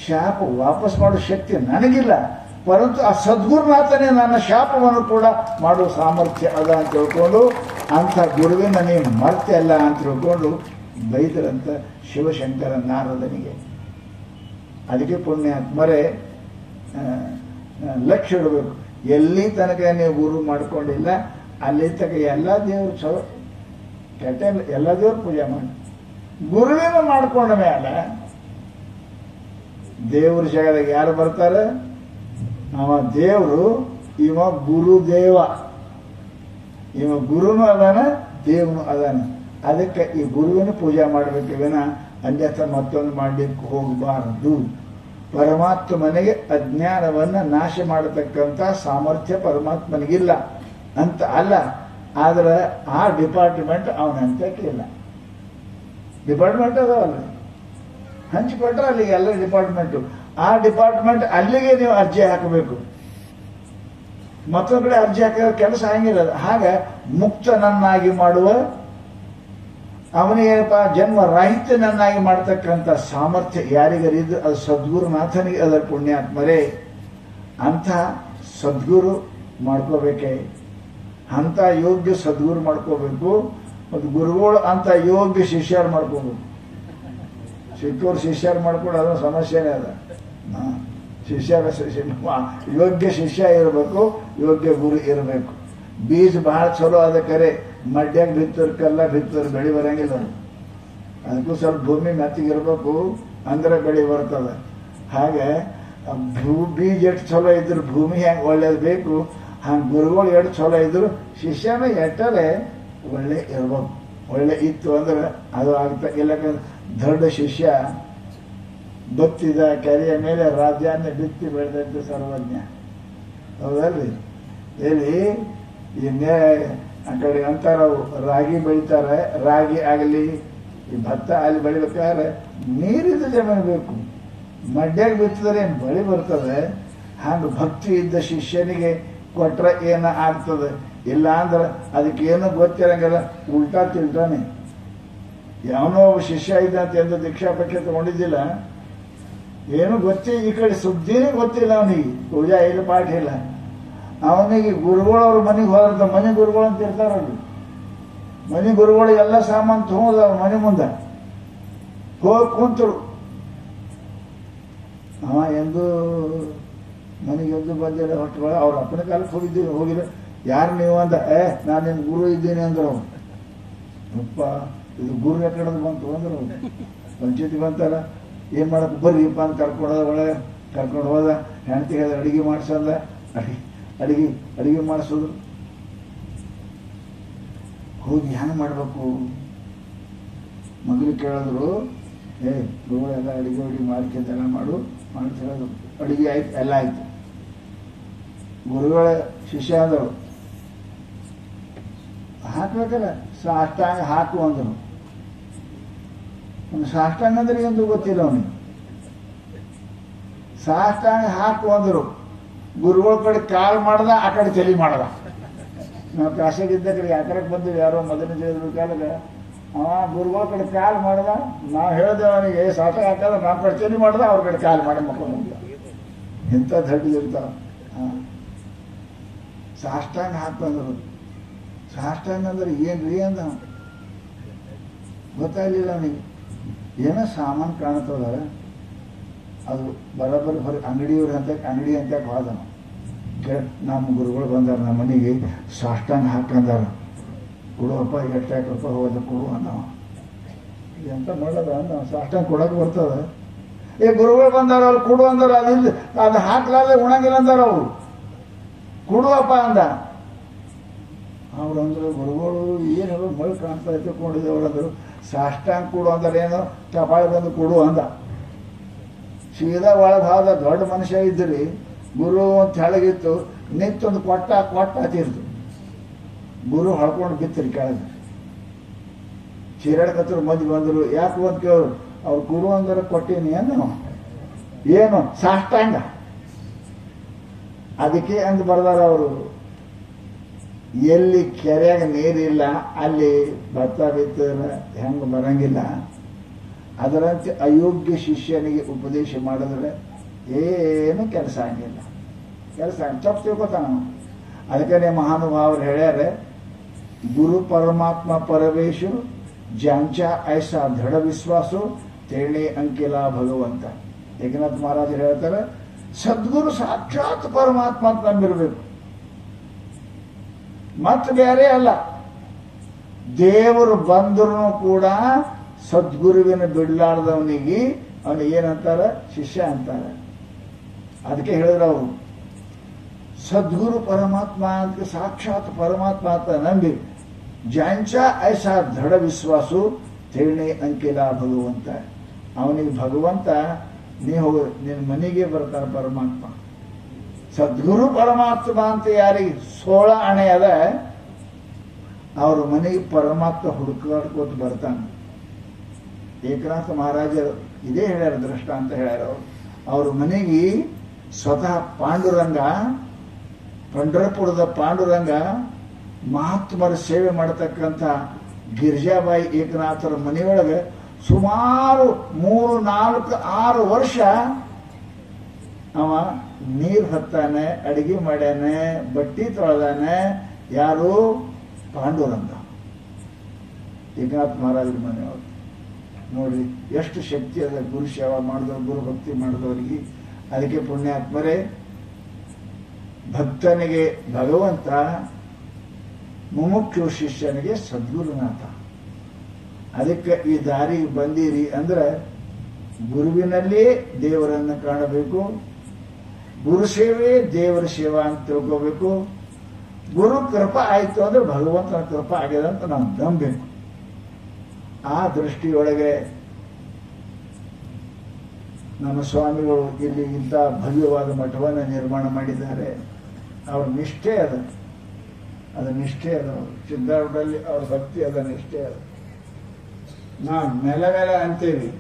ಶಾಪ ವಾಪಸ್ ಮಾಡೋ ಶಕ್ತಿ ನನಗಿಲ್ಲ, ಪರಂತು ಆ ಸದ್ಗುರುನಾಥನೇ ನನ್ನ ಶಾಪವನ್ನು ಕೂಡ ಮಾಡುವ ಸಾಮರ್ಥ್ಯ ಅದ ಅಂತ ತಿಳ್ಕೊಂಡು ಅಂಥ ಗುರುವಿನ ನೀವು ಮರ್ತೆ ಅಲ್ಲ ಅಂತ ತಿಳ್ಕೊಂಡು ಬೈದರಂತ ಶಿವಶಂಕರ ನಾರದನಿಗೆ. ಅದಕ್ಕೆ ಪುಣ್ಯಾತ್ಮರೇ ಲಕ್ಷ್ಯ ಇಡಬೇಕು. ಎಲ್ಲಿ ತನಕ ನೀವು ಗುರು ಮಾಡ್ಕೊಂಡಿಲ್ಲ ಅಲ್ಲಿ ತನಕ ಎಲ್ಲ ದೇವರು ಚಲೋ ಕೆಟ್ಟ ಎಲ್ಲ ದೇವ್ರ ಪೂಜೆ ಮಾಡಿ ಗುರುವಿನ ಮಾಡ್ಕೊಂಡ ಮೇಲೆ ದೇವ್ರ ಜಾಗದಾಗ ಯಾರು ಬರ್ತಾರೆ? ಅವ ದೇವರು, ಇವ ಗುರುದೇವ. ಇವ ಗುರುನು ಅದಾನ, ದೇವನು ಅದಾನ. ಅದಕ್ಕೆ ಈ ಗುರುವಿನ ಪೂಜೆ ಮಾಡಬೇಕು ವಿನ ಅನ್ಯಥ ಮತ್ತೊಂದು ಮಾಡಲಿಕ್ಕೆ ಹೋಗಬಾರದು. ಪರಮಾತ್ಮನಿಗೆ ಅಜ್ಞಾನವನ್ನ ನಾಶ ಮಾಡತಕ್ಕಂಥ ಸಾಮರ್ಥ್ಯ ಪರಮಾತ್ಮನಿಗಿಲ್ಲ ಅಂತ ಅಲ್ಲ, ಆದ್ರೆ ಆ ಡಿಪಾರ್ಟ್ಮೆಂಟ್ ಅವನಂತಕ್ಕೆ ಇಲ್ಲ. ಡಿಪಾರ್ಟ್ಮೆಂಟ್ ಅದಾವಲ್ಲ, ಹಂಚಿಕೊಟ್ರೆ ಅಲ್ಲಿಗೆ ಎಲ್ಲ ಡಿಪಾರ್ಟ್ಮೆಂಟು. ಆ ಡಿಪಾರ್ಟ್ಮೆಂಟ್ ಅಲ್ಲಿಗೆ ನೀವು ಅರ್ಜಿ ಹಾಕಬೇಕು. ಮತ್ತೊಂದು ಕಡೆ ಅರ್ಜಿ ಹಾಕಿದ ಕೆಲಸ ಹಂಗಿಲ್ಲ. ಹಾಗೆ ಮುಕ್ತನನ್ನಾಗಿ ಮಾಡುವ, ಅವನಿಗೇನಪ್ಪ ಜನ್ಮ ರಾಹಿತ್ಯನನ್ನಾಗಿ ಮಾಡತಕ್ಕಂಥ ಸಾಮರ್ಥ್ಯ ಯಾರಿಗರಿದ್ದು ಅದು ಸದ್ಗುರುನಾಥನಿಗೆ ಅದರ ಪುಣ್ಯಾತ್ಮರೇ. ಅಂಥ ಸದ್ಗುರು ಮಾಡ್ಕೋಬೇಕೆ, ಅಂಥ ಯೋಗ್ಯ ಸದ್ಗುರು ಮಾಡ್ಕೋಬೇಕು. ಮತ್ತು ಗುರುಗಳು ಅಂತ ಯೋಗ್ಯ ಶಿಷ್ಯರು ಮಾಡ್ಕೋಬೇಕು. ಸಿಕ್ಕೂರು ಶಿಷ್ಯರು ಮಾಡ್ಕೊಂಡು ಅದೊಂದು ಸಮಸ್ಯೆನೇ ಅದ. ಯೋಗ್ಯ ಶಿಷ್ಯ ಇರಬೇಕು, ಯೋಗ್ಯ ಗುರು ಇರಬೇಕು. ಬೀಜ ಬಹಳ ಚಲೋ ಅದ ಕರೆ, ಮಡ್ಯಾಗ ಬಿತ್ತರ್ ಕಲ್ಲ ಬಿತ್ತರ್ ಬೆಳಿ ಬರಂಗಿಲ್ಲ. ಅದಕ್ಕೂ ಸ್ವಲ್ಪ ಭೂಮಿ ಮೆತ್ತಗಿರ್ಬೇಕು, ಅಂದ್ರೆ ಬೆಳಿ ಬರ್ತದೆ. ಹಾಗೆ ಬೀಜ ಎಷ್ಟು ಚಲೋ ಇದ್ರು ಭೂಮಿ ಹೆಂಗೆ ಒಳ್ಳೇದು ಬೇಕು, ಹಂಗೆ ಗುರುಗಳು ಎಷ್ಟು ಚಲೋ ಇದ್ರು ಶಿಷ್ಯನ ಎಟ್ಟರೆ ಒಳ್ಳೆ ಇರ್ಬೇಕು. ಒಳ್ಳೆ ಇತ್ತು ಅಂದ್ರೆ ಅದು ಆಗ್ತಾ ಇಲ್ಲ. ದೊಡ್ಡ ಶಿಷ್ಯ ಬತ್ತಿದ ಕೆರೆಯ ಮೇಲೆ ರಾಜ್ಯಾನ್ನ ಬಿತ್ತಿ ಬೆಳೆದಂತೆ ಸರ್ವಜ್ಞ. ಹೌದಲ್ರಿ? ಹೇಳಿ ಇನ್ನೇ ಆ ಕಡೆ ಅಂತಾರ ರಾಗಿ ಬೆಳಿತಾರೆ, ರಾಗಿ ಆಗಲಿ ಈ ಭತ್ತ ಅಲ್ಲಿ ಬೆಳಿಬೇಕಾದ್ರೆ ನೀರಿದ ಜಮೀನು ಬೇಕು. ಮಡ್ಯಾಗ ಬಿತ್ತಿದ್ರೆ ಏನು ಬಳಿ ಬರ್ತದೆ? ಹಂಗೆ ಭಕ್ತಿ ಇದ್ದ ಶಿಷ್ಯನಿಗೆ ಕೊಟ್ರೆ ಏನ ಆಗ್ತದೆ? ಇಲ್ಲ ಅಂದ್ರೆ ಅದಕ್ಕೇನು ಗೊತ್ತಿರಂಗಿಲ್ಲ, ಉಲ್ಟಾ ತಿಳ್ತಾನೆ. ಯಾವನೋ ಒಬ್ಬ ಶಿಷ್ಯ ಇದ್ದ ಅಂತ ಎಂದು ದೀಕ್ಷಾಪಕ್ಕೆ ತಗೊಂಡಿದ್ದಿಲ್ಲ, ಏನು ಗೊತ್ತೇ, ಈ ಕಡೆ ಸುದ್ದಿನೇ ಗೊತ್ತಿಲ್ಲ ಅವನಿಗೆ, ಪೂಜಾ ಇಲ್ಲ ಪಾಠ ಇಲ್ಲ. ಅವನಿಗೆ ಗುರುಗಳವ್ರ ಮನೆಗೆ ಹೋದ, ಮನೆ ಗುರುಗಳು ಅಂತ ಇರ್ತಾರಲ್ಲಿ, ಮನೆ ಗುರುಗಳು ಎಲ್ಲ ಸಾಮಾನು ತಗೊಂಡ್ ಅವ್ರ ಮನೆ ಮುಂದೆ ಹೋಗಿ ಕುಂತರು. ಅವ ಎಂದು ಮನೆಗೆ ಎದ್ದು ಬಂದಿಲ್ಲ, ಹೊಟ್ಟುಗಳು ಅವ್ರ ಅಪ್ಪನ ಕಾಲಕ್ಕೆ ಹೋಗಿಲ್ಲ. ಯಾರು ನೀವು ಅಂದ? ನಾನು ನಿನ್ ಗುರು ಇದ್ದೀನಿ ಅಂದ್ರು. ಅವ್ರು ಅಪ್ಪ ಇದು ಗುರು ಯಾಕಡೆ ಬಂತು ಅಂದ್ರು. ಪಂಚಾಯತಿ ಬಂತಾರ, ಏನ್ ಮಾಡಕ್ ಬರ್ರಿಪ್ಪ ಅಂತ ಕರ್ಕೊಂಡೋದ. ಒಳಗೆ ಕರ್ಕೊಂಡು ಹೋದ, ಹೆಂಡತಿಗೆ ಅಡಿಗೆ ಮಾಡ್ಸಲ್ಲ, ಅಡಿಗೆ ಮಾಡಿಸೋದು. ಹೋಗಿ ಹೆಂಗ್ ಮಾಡ್ಬೇಕು? ಮಗನಿಗೆ ಕೇಳಿದ್ರು, ಗುರುಗಳೆಲ್ಲ ಅಡಿಗೆ ಮಾಡ್ಕೊಂತೆಲ್ಲ ಮಾಡ್ತಿರೋದು. ಅಡಿಗೆ ಆಯ್ತು, ಎಲ್ಲ ಆಯ್ತು. ಗುರುಗಳ ಶಿಷ್ಯ ಅಂದರು, ಹಾಕ್ಬೇಕಲ್ಲ ಸಾಷ್ಟಾಂಗ ಹಾಕು ಅಂದರು. ಒಂದು ಸಾಷ್ಟಾಂಗ ಅಂದ್ರೆ ಎಂದು ಗೊತ್ತಿಲ್ಲ ಅವನಿಗೆ. ಸಾಷ್ಟಾಂಗ ಹಾಕು ಅಂದರು. ಗುರುಗಳ ಕಡೆ ಕಾಲ್ ಮಾಡ್ದ, ಆ ಕಡೆ ತಲೆ ಮಾಡ್ದ. ನಾವು ಕಾಶಿಗಿದ್ದ ಕಡೆ ಯಾಕರಕ್ಕೆ ಬಂದಿವಿ, ಯಾರೋ ಮೊದಲನೇ ಜನ ಕಾಲದ ಅವ ಗುರುಗಳ ಕಡೆ ಕಾಲ್ ಮಾಡ್ದ. ನಾವು ಹೇಳ್ದೆ ಅವನಿಗೆ ಸಾಷ್ಟಾಂಗ ಹಾಕದ, ನಾವು ಕಡೆ ತಲೆ ಮಾಡ್ದ, ಅವ್ರ ಕಡೆ ಕಾಲ್ ಮಾಡಿ ಮಕ್ಕಳು. ಇಂಥ ದಡ್ಡಿರ್ತಾವ. ಸಾಷ್ಟಾಂಗ ಹಾಕಂದ್ರು. ಸಾಷ್ಟಾಂಗ ಅಂದ್ರೆ ಏನ್ರಿ ಅಂದ, ಗೊತ್ತಾಗ್ಲಿಲ್ಲ ಅವನಿಗೆ. ಏನೋ ಸಾಮಾನು ಕಾಣ್ತದ, ಅದು ಬರೋಬ್ಬರಿ ಬರೀ ಅಂಗಡಿಯವ್ರ ಅಂಗಡಿ ಅಂತ ಹೋದನು. ನಮ್ಮ ಗುರುಗಳು ಬಂದಾರ ನಮ್ಮ ಮನೆಗೆ ಸಾಷ್ಟಾಂಗ ಹಾಕಂದಾರ, ಕೊಡುವಪ್ಪ ಎಷ್ಟಾಕ ರೂಪಾಯಿ ಹೋದ ಕೊಡು ಅನ್ನೋ ಎಂತ ಮಾಡೋದ ಅನ್ನೋ ಸಾಷ್ಟಾಂಗ ಕೊಡಕ್ಕೆ ಬರ್ತದ. ಗುರುಗಳು ಬಂದಾರ ಅವ್ರು ಕೊಡು ಅಂದಾರ, ಅದು ಹಾಕ್ಲಾರ್ದೆ ಉಣಂಗಿಲ್ಲ ಅಂದಾರ ಅವರು. ಕೊಡುವಪ್ಪ ಅಂದ. ಅವ್ರಂದ್ರು ಗುರುಗಳು ಏನು ಮಳೆ ಕಾಣ್ತಾ ಇತ್ತು ಕೊಂಡಿದ್ದೇವ್ರಂದ್ರು, ಸಾಷ್ಟಾಂಗ ಕೊಡು ಅಂದ್ರೆ ಏನು ಟಪಾಳಿ ಬಂದು ಕೊಡು ಅಂದ. ಸೀದಾ ಒಳಗೆ ಹೋದ. ದೊಡ್ಡ ಮನುಷ್ಯ ಇದ್ರಿ, ಗುರು ಅಂತ ಕೆಳಗಿತ್ತು, ನಿಂತೊಂದು ಕೊಟ್ಟ ತೀರ್ತು. ಗುರು ಹೊಳ್ಕೊಂಡು ಬಿತ್ತರಿ ಕೆಳಗೆ. ಚೀರಾಡ್ಕತ್ರ ಮಂದಿ ಬಂದರು. ಯಾಕೆ ಅಂತ ಕೇಳು, ಅವ್ರು ಗುರು ಅಂದ್ರೆ ಕೊಟ್ಟೀನಿ ಏನು ಏನು ಸಾಷ್ಟಾಂಗ. ಅದಕ್ಕೆ ಅಂದ್ ಬರ್ದಾರ ಅವರು, ಎಲ್ಲಿ ಕೆರೆಯಾಗ ನೀರಿಲ್ಲ ಅಲ್ಲಿ ಭತ್ತ ಬಿತ್ತಿದ್ರೆ ಹೆಂಗೆ ಬರಂಗಿಲ್ಲ, ಅದರಂತೆ ಅಯೋಗ್ಯ ಶಿಷ್ಯನಿಗೆ ಉಪದೇಶ ಮಾಡಿದ್ರೆ ಏನು ಕೆಲಸ ಆಗಿಲ್ಲ. ತಪ್ಪು ತಿಳ್ಕೊತಾನ. ಅದಕ್ಕೆ ಮಹಾನುಭಾವರು ಹೇಳ್ಯಾರ, ಗುರು ಪರಮಾತ್ಮ ಪರಮೇಶು ज्यांचा ऐसा दृढ विश्वासो तेणे अंकिला ಭಗವಂತ. ಏಕನಾಥ್ ಮಹಾರಾಜರು ಹೇಳ್ತಾರೆ, ಸದ್ಗುರು ಸಾಕ್ಷಾತ್ ಪರಮಾತ್ಮ ಅಂತ ನಂಬಿರ್ಬೇಕು, ಮತ್ತೆ ಬೇರೆ ಅಲ್ಲ. ದೇವರು ಬಂದ್ರು ಕೂಡ ಸದ್ಗುರುವಿನ ಬಿಡ್ಲಾರ್ದವನಿಗೆ ಅವನಿಗೆ ಏನಂತಾರೆ, ಶಿಷ್ಯ ಅಂತಾರೆ. ಅದಕ್ಕೆ ಹೇಳಿದ್ರು ಅವರು, ಸದ್ಗುರು ಪರಮಾತ್ಮ ಅಂತ ಸಾಕ್ಷಾತ್ ಪರಮಾತ್ಮ ಅಂತ ನಂಬಿ, ज्यांचा ऐसा दृढ विश्वासो तेणे अंकिला ಭಗವಂತ. ಅವನಿಗೆ ಭಗವಂತ ನೀ ಹೋಗ ನಿನ್ನ ಮನೆಗೆ ಬರ್ತಾನೆ ಪರಮಾತ್ಮ. ಸದ್ಗುರು ಪರಮಾತ್ಮ ಅಂತ ಯಾರಿಗೆ 16 ಅಣೆ ಅದ, ಅವ್ರ ಮನೆಗೆ ಪರಮಾತ್ಮ ಹುಡುಕಾಡ್ಕೋತ ಬರ್ತಾನೆ. ಏಕನಾಥ ಮಹಾರಾಜರು ಇದೇ ಹೇಳ್ಯಾರ, ದೃಷ್ಟ ಅಂತ ಹೇಳ್ಯಾರ. ಅವ್ರ ಮನೆಗೆ ಸ್ವತಃ ಪಾಂಡುರಂಗ, ಪಂಢರಪುರದ ಪಾಂಡುರಂಗ ಮಹಾತ್ಮರ ಸೇವೆ ಮಾಡತಕ್ಕಂಥ ಗಿರಿಜಾಬಾಯಿ ಏಕನಾಥರ ಮನೆಯೊಳಗೆ ಸುಮಾರು 3, 4, 6 ವರ್ಷ ಅವ ನೀರು ಹತ್ತಾನೆ, ಅಡಿಗೆ ಮಾಡ್ಯಾನೆ, ಬಟ್ಟಿ ತೊಳೆದಾನೆ. ಯಾರು? ಪಾಂಡುರಂಗ, ಏಕನಾಥ ಮಹಾರಾಜರ ಮನೆಯವರು. ನೋಡ್ರಿ ಎಷ್ಟು ಶಕ್ತಿ ಅದ ಗುರು ಸೇವಾ ಮಾಡಿದವ್ರು, ಗುರು ಭಕ್ತಿ ಮಾಡಿದವರಿಗೆ. ಅದಕ್ಕೆ ಪುಣ್ಯಾತ್ಮರೇ, ಭಕ್ತನಿಗೆ ಭಗವಂತ, ಮುಮುಕ್ಷು ಶಿಷ್ಯನಿಗೆ ಸದ್ಗುರುನಾಥ. ಅದಕ್ಕೆ ಈ ದಾರಿಗೆ ಬಂದಿರಿ ಅಂದ್ರೆ ಗುರುವಿನಲ್ಲೇ ದೇವರನ್ನು ಕಾಣಬೇಕು, ಗುರು ಸೇವೆ ದೇವರ ಸೇವಾ ಅಂತ ತಿಳ್ಕೋಬೇಕು. ಗುರು ಕೃಪಾ ಆಯ್ತು ಅಂದ್ರೆ ಭಗವಂತನ ಕೃಪಾ ಆಗಿದೆ ಅಂತ ನಾವು ನಂಬಬೇಕು. ಆ ದೃಷ್ಟಿಯೊಳಗೆ ನಮ್ಮ ಸ್ವಾಮಿಗಳು ಇಲ್ಲಿ ಇಂಥ ಭವ್ಯವಾದ ಮಠವನ್ನು ನಿರ್ಮಾಣ ಮಾಡಿದ್ದಾರೆ. ಅವ್ರ ನಿಷ್ಠೆ ಅದ, ಅದು ನಿಷ್ಠೆ ಅದ. ಸಿದ್ಧಾರೂಢರಲ್ಲಿ ಅವ್ರ ಭಕ್ತಿ ಅದ, ನಿಷ್ಠೆ ಅದ. ನಾವು ಮೇಲೆ ಅಂತೇವಿ,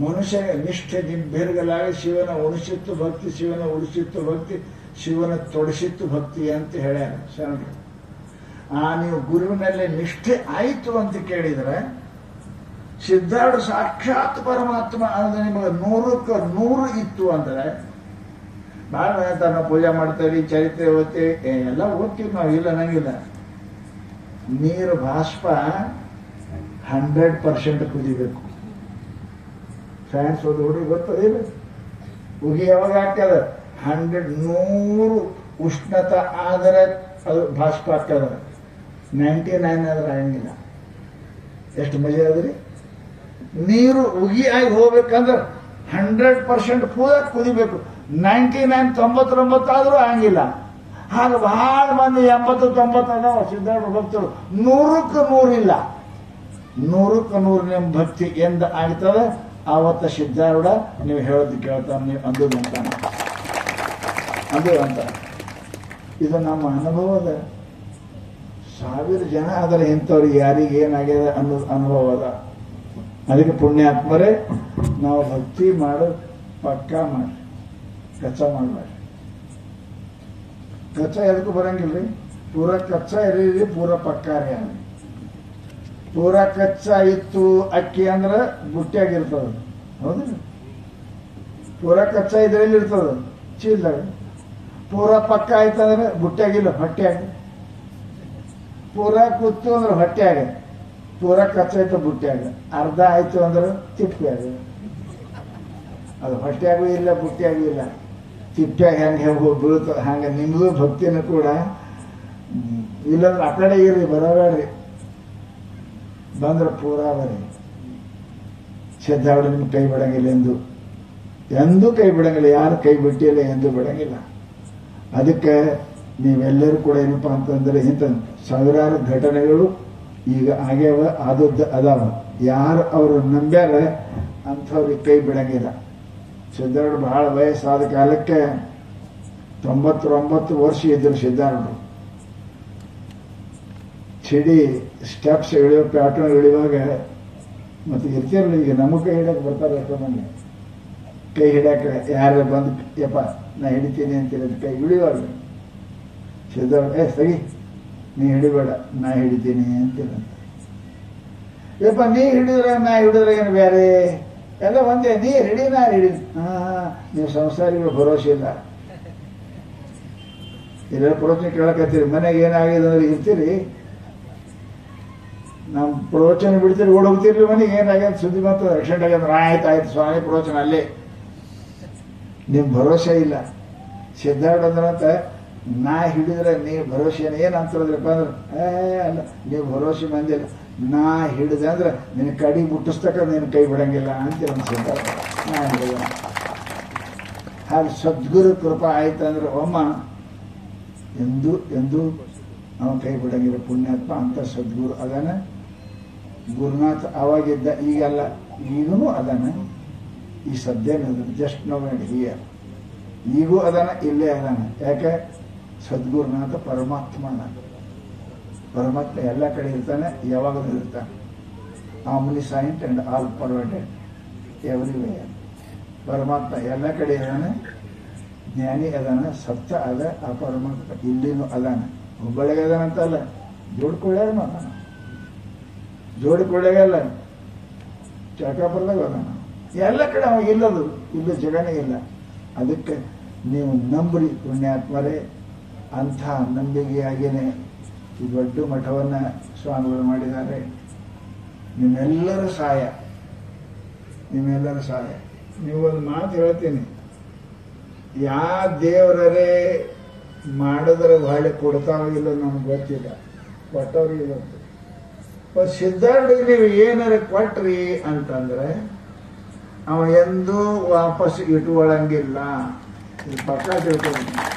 ಮನುಷ್ಯ ನಿಷ್ಠೆ ನಿಂಬೆರಗಲಾಗಿ ಶಿವನ ಉಳಿಸಿತ್ತು ಭಕ್ತಿ, ಶಿವನ ಉಳಿಸಿತ್ತು ಭಕ್ತಿ, ಶಿವನ ತೊಡಸಿತ್ತು ಭಕ್ತಿ ಅಂತ ಹೇಳ್ಯಾರ ಶರಣರು. ನೀವು ಗುರುವಿನಲ್ಲಿ ನಿಷ್ಠೆ ಆಯಿತು ಅಂತ ಕೇಳಿದ್ರೆ, ಸಿದ್ಧಾರೂಢ ಸಾಕ್ಷಾತ್ ಪರಮಾತ್ಮ ಅಂದ್ರೆ ನಿಮಗೆ 100ಕ್ಕೆ 100 ಇತ್ತು ಅಂದ್ರೆ, ಬಹಳ ನಾವು ಪೂಜೆ ಮಾಡ್ತೇವೆ, ಚರಿತ್ರೆ ಓದ್ತೇವೆ, ಎಲ್ಲ ಓದ್ತೀವಿ ನಾವು, ಇಲ್ಲ ನಂಗಿಲ್ಲ. ನೀರು ಬಾಷ್ಪ 100% ಕುದಿಬೇಕು. ಫ್ಯಾನ್ಸ್ ಓದಿ ಹುಡುಗಿ ಗೊತ್ತದೇನು, ಉಗಿ ಯಾವಾಗ ಹಾಕ್ತದ 100 ಉಷ್ಣತ ಆದರೆ ಅದು ಬಾಷ್ಪ ಆಗ್ತದ. 99 ಆದ್ರೆ ಆಗಂಗಿಲ್ಲ. ಎಷ್ಟು ಮಜಾ ಅದ್ರಿ. ನೀರು ಉಗಿ ಆಗಿ ಹೋಗ್ಬೇಕಂದ್ರೆ 100% ಪೂರ ಕುದಿಬೇಕು. 99 ಆದ್ರೂ ಆಗಂಗಿಲ್ಲ. ಹಾಗೆ ಬಹಳ ಮಂದಿ 80, 90 ಅದಾವ ಸಿದ್ಧಾರೂಢ ಭಕ್ತರು. 100ಕ್ಕೆ 100 ಇಲ್ಲ. 100ಕ್ಕೆ 100 ನಿಮ್ಮ ಭಕ್ತಿ ಎಂದ ಆಗ್ತದೆ ಆವತ್ತ ಸಿದ್ಧಾರೂಢ ನೀವು ಹೇಳೋದು ಕೇಳ್ತಾನೆ, ನೀವು ಅಂದು ಅಂತ. ಇದು ನಮ್ಮ ಅನುಭವದ. 1000 ಜನ ಆದರೆ ಇಂಥವ್ರಿಗೆ ಯಾರಿಗೆ ಏನಾಗಿದೆ ಅನ್ನೋದು ಅನುಭವ ಅದ. ಅದಕ್ಕೆ ಪುಣ್ಯಾತ್ಮರೇ, ನಾವು ಭಕ್ತಿ ಮಾಡೋದು ಪಕ್ಕಾ ಮಾಡಿ, ಕಚ್ಚಾ ಮಾಡಬೇಡಿ. ಕಚ್ಚಾ ಎದಕ್ಕೂ ಬರಂಗಿಲ್ರಿ. ಪೂರ ಕಚ್ಚಾ ಇರಲಿ, ಪೂರ ಪಕ್ಕಾರಿ ಆಗಲಿ. ಪೂರ ಕಚ್ಚಾ ಇತ್ತು ಅಕ್ಕಿ ಅಂದ್ರೆ ಬುಟ್ಟಿಯಾಗಿರ್ತದ, ಹೌದು. ಪೂರ ಕಚ್ಚಾ ಇದ್ರಲ್ಲಿ ಇರ್ತದ, ಚೀಲ್ದಾಗ. ಪೂರ ಪಕ್ಕ ಆಯ್ತಂದ್ರೆ ಬುಟ್ಟಿಯಾಗಿಲ್ಲ, ಹೊಟ್ಟೆಯಾಗ. ಪೂರ ಕೂತು ಅಂದ್ರೆ ಹೊಟ್ಟೆಯಾಗ. ಪೂರ ಕಚ್ಚಾ ಆಯ್ತು ಬುಟ್ಟಿಯಾಗ. ಅರ್ಧ ಆಯ್ತು ಅಂದ್ರೆ ತಿಪ್ಪಿಯಾಗ. ಅದು ಹೊಟ್ಟೆಯಾಗೂ ಇಲ್ಲ ಪುಟ್ಟಿಯಾಗೂ ಇಲ್ಲ, ತಿಪ್ಪ್ಯಾಗ ಹೆಂಗೆ ಬೀಳ್ತದೆ ಹಂಗೆ ನಿಮಗೂ ಭಕ್ತಿನೂ ಕೂಡ. ಇಲ್ಲಾಂದ್ರೆ ಆ ಕಡೆ ಇರ್ರಿ, ಬರಬೇಡ್ರಿ, ಬಂದ್ರೆ ಪೂರಾ ಬರ್ರಿ. ಸಿದ್ಧಾರ್ಥ ನಿಮ್ಗೆ ಕೈ ಬಿಡಂಗಿಲ್ಲ, ಎಂದೂ ಕೈ ಬಿಡಂಗಿಲ್ಲ, ಯಾರು ಕೈ ಬಿಟ್ಟಿಲ್ಲ ಎಂದೂ ಬಿಡಂಗಿಲ್ಲ. ಅದಕ್ಕೆ ನೀವೆಲ್ಲರೂ ಕೂಡ ಏನಪ್ಪ ಅಂತಂದ್ರೆ ಇಂಥ ಸಾವಿರಾರು ಘಟನೆಗಳು ಈಗ ಆಗ್ಯಾವ, ಆದದ್ದು ಅದಾವ. ಯಾರು ಅವರು ನಂಬ್ಯಾರ ಅಂಥವ್ರಿಗೆ ಕೈ ಬಿಡಂಗಿಲ್ಲ. ಸಿದ್ಧಾರ್ಥ ಬಹಳ ವಯಸ್ಸಾದ ಕಾಲಕ್ಕೆ 99 ವರ್ಷ ಇದ್ರು ಸಿದ್ಧಾರ್ಥರು. ಚಿಡಿ ಸ್ಟೆಪ್ಸ್ ಇಳಿಯೋ ಪ್ಯಾಟರ್ನ್ ಇಳಿಯುವಾಗ ಮತ್ತೆ ಇರ್ತಿರಲ್ಲ, ಈಗ ನಮಗೆ ಕೈ ಹಿಡಕ್ಕೆ ಬರ್ತಾರೆ ಎಷ್ಟೋ ಮಂದಿ. ಕೈ ಹಿಡ್ಯಾಕ ಯಾರು ಬಂದು ಯಪ್ಪ ನಾ ಹಿಡಿತೀನಿ ಅಂತೀರ, ಕೈ ಹಿಡಿಯುವಾಗ ಸಿದ್ಧಾರ್ಥ ಸರಿ ನೀ ಹಿಡಿಬೇಡ ನಾ ಹಿಡಿತೀನಿ ಅಂತೀರ. ಯಪ್ಪ ನೀ ಹಿಡಿದ್ರೆ ನಾ ಹಿಡಿದ್ರೆ ಏನು ಬೇರೆ, ಎಲ್ಲ ಒಂದೇ, ನೀ ಹಿಡಿ ನಾ ಹಿಡಿ. ನೀವು ಸಂಸಾರಿಗಳು ಭರೋಸೆ ಇಲ್ಲ. ಎಲ್ಲ ಪ್ರವಚನ ಕೇಳಕತ್ತೀರಿ, ಮನೆಗೆ ಏನಾಗಿದೆ ಅಂದ್ರೆ ಇರ್ತೀರಿ, ನಮ್ಮ ಪ್ರವಚನ ಬಿಡ್ತೀರಿ, ಓಡ್ ಹೋಗ್ತಿರ್ಲಿ ಮನೆಗೆ ಏನಾಗ್ಯದ ಸುದ್ದಿ ಬಂತು ಆಕ್ಸಿಡೆಂಟ್ ಆಗ್ಯದ, ಆಯ್ತು ಸ್ವಾಮಿ ಪ್ರವಚನ ಅಲ್ಲೇ. ನಿಮ್ ಭರೋಸೆ ಇಲ್ಲ. ಸಿದ್ಧಾರ್ಥ ಅಂದ್ರಂತ ನಾ ಹಿಡಿದ್ರೆ ನೀ ಭರೋಸೆ ಏನಂತದ್ರಪ್ಪ ಅಂದ್ರೆ ಅಲ್ಲ, ನೀವು ಭರೋಸೆ ಬಂದಿಲ್ಲ, ನಾ ಹಿಡಿದೆ ಅಂದ್ರೆ ನಿನ್ನ ಕಡಿ ಮುಟ್ಟಿಸ್ತಕ್ಕ ನೀನು ಕೈ ಬಿಡಂಗಿಲ್ಲ ಅಂತೀರ ಸಿದ್ಧಾರ್ಥ. ನಾ ಹಿಡಿದ ಹಾಗೆ ಸದ್ಗುರು ಕೃಪಾ ಆಯ್ತಂದ್ರೆ ಒಮ್ಮ ಎಂದೂ ಅವನ ಕೈ ಬಿಡಂಗಿಲ್ಲ. ಪುಣ್ಯಾತ್ಮ ಅಂತ ಸದ್ಗುರು ಅದಾನ. ಗುರುನಾಥ್ ಅವಾಗಿದ್ದ, ಈಗಲ್ಲ, ಈಗನೂ ಅದಾನ. ಈ ಸದ್ಯ ಜಸ್ಟ್ ನೋ ಅಂಡ್ ಹಿಯರ್, ಈಗೂ ಅದಾನ, ಇಲ್ಲೇ ಅದಾನ. ಯಾಕೆ? ಸದ್ಗುರುನಾಥ ಪರಮಾತ್ಮನ. ಪರಮಾತ್ಮ ಎಲ್ಲ ಕಡೆ ಇರ್ತಾನೆ, ಯಾವಾಗಲೂ ಇರ್ತಾನೆ. ಆಮ್ನಿಸೈಂಟ್ ಅಂಡ್ ಆಲ್ ಪರ್ವೈಡೆಡ್ ಎವ್ರಿವೇರ್. ಪರಮಾತ್ಮ ಎಲ್ಲ ಕಡೆ ಇದಾನೆ. ಜ್ಞಾನಿ ಅದಾನ, ಸತ್ಯ ಅದ. ಆ ಪರಮಾತ್ಮ ಇಲ್ಲಿನೂ ಅದಾನ. ಹುಬ್ಬಳ್ಳಿಗೆ ಅದಾನಂತಲ್ಲ, ಜೋಡ್ಕೊಳ್ಳ್ಯಾಗನೂ ಅದಾನ. ಜೋಡಿಕೊಳ್ಳ್ಯಾಗಲ್ಲ, ಚಾಕಾಪುರದಾಗ ಅದಾನ. ಎಲ್ಲ ಕಡೆ ಅವ ಇಲ್ಲದು, ಇಲ್ಲಿ ಜಗನೇ ಇಲ್ಲ. ಅದಕ್ಕೆ ನೀವು ನಂಬ್ರಿ ಪುಣ್ಯಾತ್ಮರೇ. ಅಂಥ ನಂಬಿಕೆಯಾಗಿಯೇ ಈ ದೊಡ್ಡ ಮಠವನ್ನು ಸ್ವಾಮಿಗಳು ಮಾಡಿದ್ದಾರೆ. ನಿಮ್ಮೆಲ್ಲರ ಸಹಾಯ, ನಿಮ್ಮೆಲ್ಲರ ಸಹಾಯ. ನೀವೊಂದು ಮಾತು ಹೇಳ್ತೀನಿ, ಯಾವ ದೇವರೇ ಮಾಡಿದ್ರೆ ಹೊಳೆ ಕೊಡ್ತಾವ ಇಲ್ಲ ನಮ್ಗೆ ಗೊತ್ತಿಲ್ಲ, ಕೊಟ್ಟವ್ರಿಗೆ ಗೊತ್ತು. ಸಿದ್ಧಾರ್ಥಿಗೆ ನೀವು ಏನಾರ ಕೊಟ್ರಿ ಅಂತಂದ್ರೆ ಅವ ಎಂದೂ ವಾಪಸ್ ಇಟ್ಕೊಳ್ಳಂಗಿಲ್ಲ. ಪಕ್ಕ ತಿಳ್ಕೊಂಡು